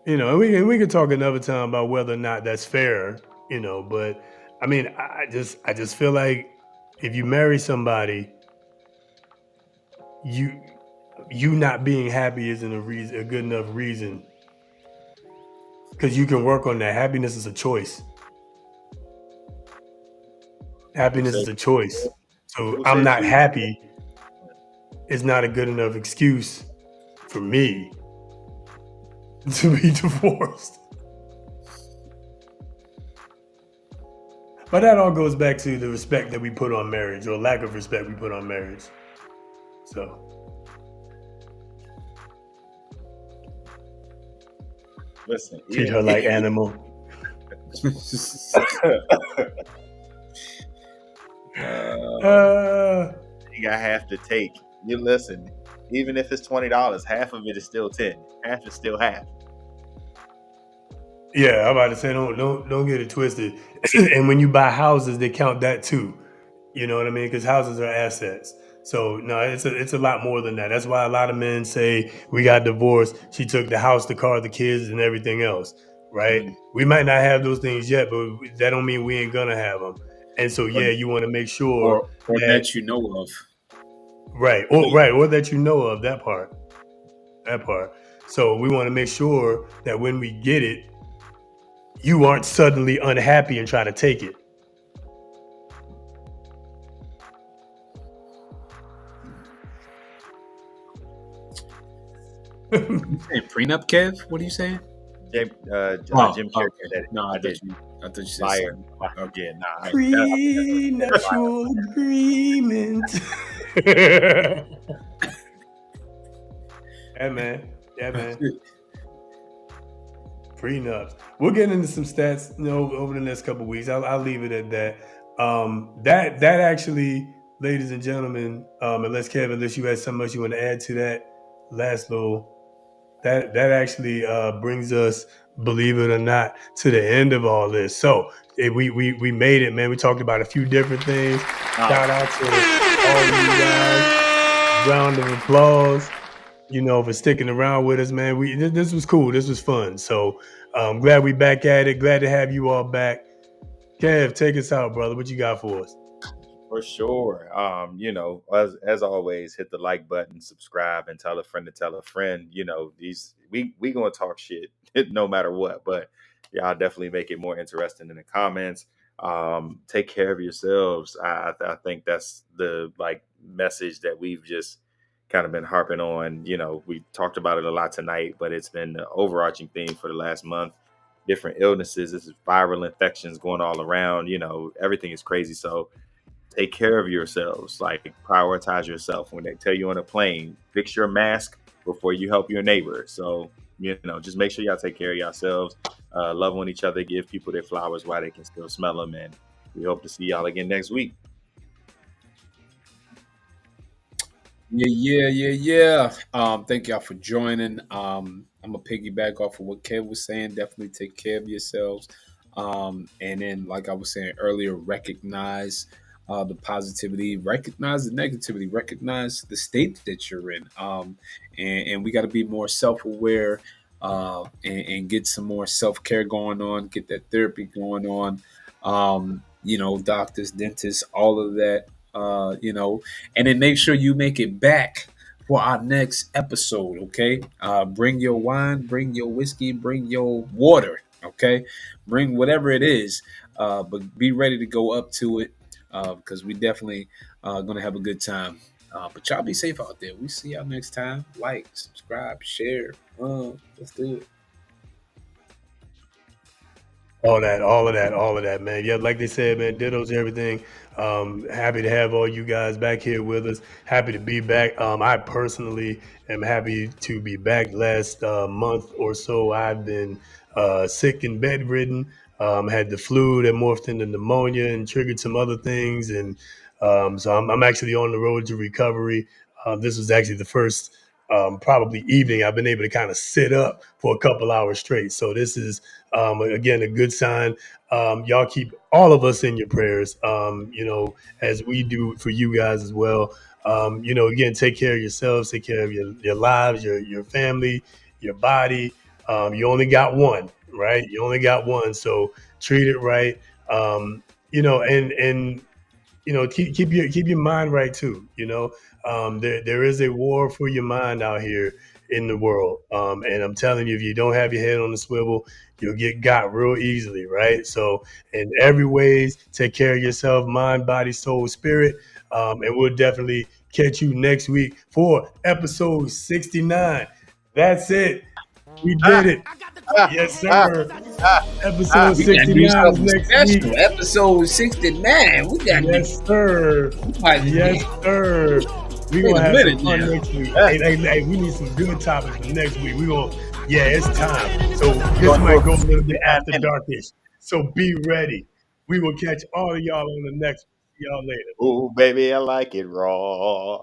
And we could talk another time about whether or not that's fair. But I mean, I just feel like if you marry somebody, you not being happy isn't a good enough reason, because you can work on that. Happiness is a choice. Happiness is a choice. So I'm not happy is not a good enough excuse for me to be divorced. But that all goes back to the respect that we put on marriage, or lack of respect we put on marriage. So Listen, treat her like animal. You got half to take. You listen, even if it's $20, half of it is still 10. Half is still half. Yeah, I'm about to say don't get it twisted. And when you buy houses, they count that too. You know what I mean? Because houses are assets. So no, it's a lot more than that. That's why a lot of men say we got divorced. She took the house, the car, the kids, and everything else. Right? We might not have those things yet, but that don't mean we ain't gonna have them. And so yeah, you want to make sure or that you know of. Right, or that you know of that part. So we want to make sure that when we get it, you aren't suddenly unhappy and try to take it. You saying prenup, Kev? What are you saying? Jim Carrey. Okay. No, I thought you said Liar. something. Yeah, nah. Prenuptial agreement. Yeah, man. Prenups. We'll get into some stats, over the next couple of weeks. I'll leave it at that. That actually, ladies and gentlemen, unless you had something else you want to add to that last little, that actually brings us, believe it or not, to the end of all this. So we made it, man. We talked about a few different things. Shout out to all you guys. Round of applause, for sticking around with us, man. This was cool. This was fun. So glad we back at it. Glad to have you all back. Kev, take us out, brother. What you got for us? For sure. As always, hit the like button, subscribe, and tell a friend to tell a friend. We gonna talk shit no matter what, but y'all definitely make it more interesting in the comments. Take care of yourselves. I think that's the message that we've just kind of been harping on. We talked about it a lot tonight, but it's been the overarching theme for the last month. Different illnesses, this is viral infections going all around. Everything is crazy. So take care of yourselves. Prioritize yourself. When they tell you on a plane, fix your mask before you help your neighbor. So just make sure y'all take care of yourselves. Love on each other. Give people their flowers while they can still smell them. And we hope to see y'all again next week. Yeah. Thank y'all for joining. I'm gonna piggyback off of what Kev was saying. Definitely take care of yourselves. And then, like I was saying earlier, recognize the positivity, recognize the negativity, recognize the state that you're in. And we got to be more self-aware and get some more self-care going on, get that therapy going on. Doctors, dentists, all of that. And then make sure you make it back for our next episode. Okay, bring your wine, bring your whiskey, bring your water. Okay, bring whatever it is, but be ready to go up to it because we definitely gonna have a good time. But y'all be safe out there. We see y'all next time. Like, subscribe, share. Let's do it. All of that, man. Yeah, like they said, man, dittos everything. Happy to have all you guys back here with us. Happy to be back. I personally am happy to be back. Last month or so, I've been sick and bedridden. Had the flu that morphed into pneumonia and triggered some other things. And so I'm actually on the road to recovery. This was actually the first probably evening I've been able to kind of sit up for a couple hours straight. So this is again a good sign. Y'all keep all of us in your prayers, as we do for you guys as well. Again, take care of yourselves, take care of your lives, your family, your body. You only got one, right? You only got one, so treat it right. And keep your mind right too. There is a war for your mind out here in the world, and I'm telling you, if you don't have your head on the swivel, you'll get got real easily, right? So, in every ways, take care of yourself, mind, body, soul, spirit, and we'll definitely catch you next week for episode 69. That's it. We did it. Ah, Yes, ah, sir. ah, Episode We gotta do 69 is something next week. special. Episode 69. We gotta do. Yes, sir. We might Yes, sir. We're wait gonna a have some minute fun now. next week. ah. Hey, we need some good topics for next week. Yeah, it's time. So We're this gonna do might a go a little bit 59 after minutes. darkish. So be ready. We will catch all of y'all on the next one. See y'all later. Ooh, baby, I like it raw.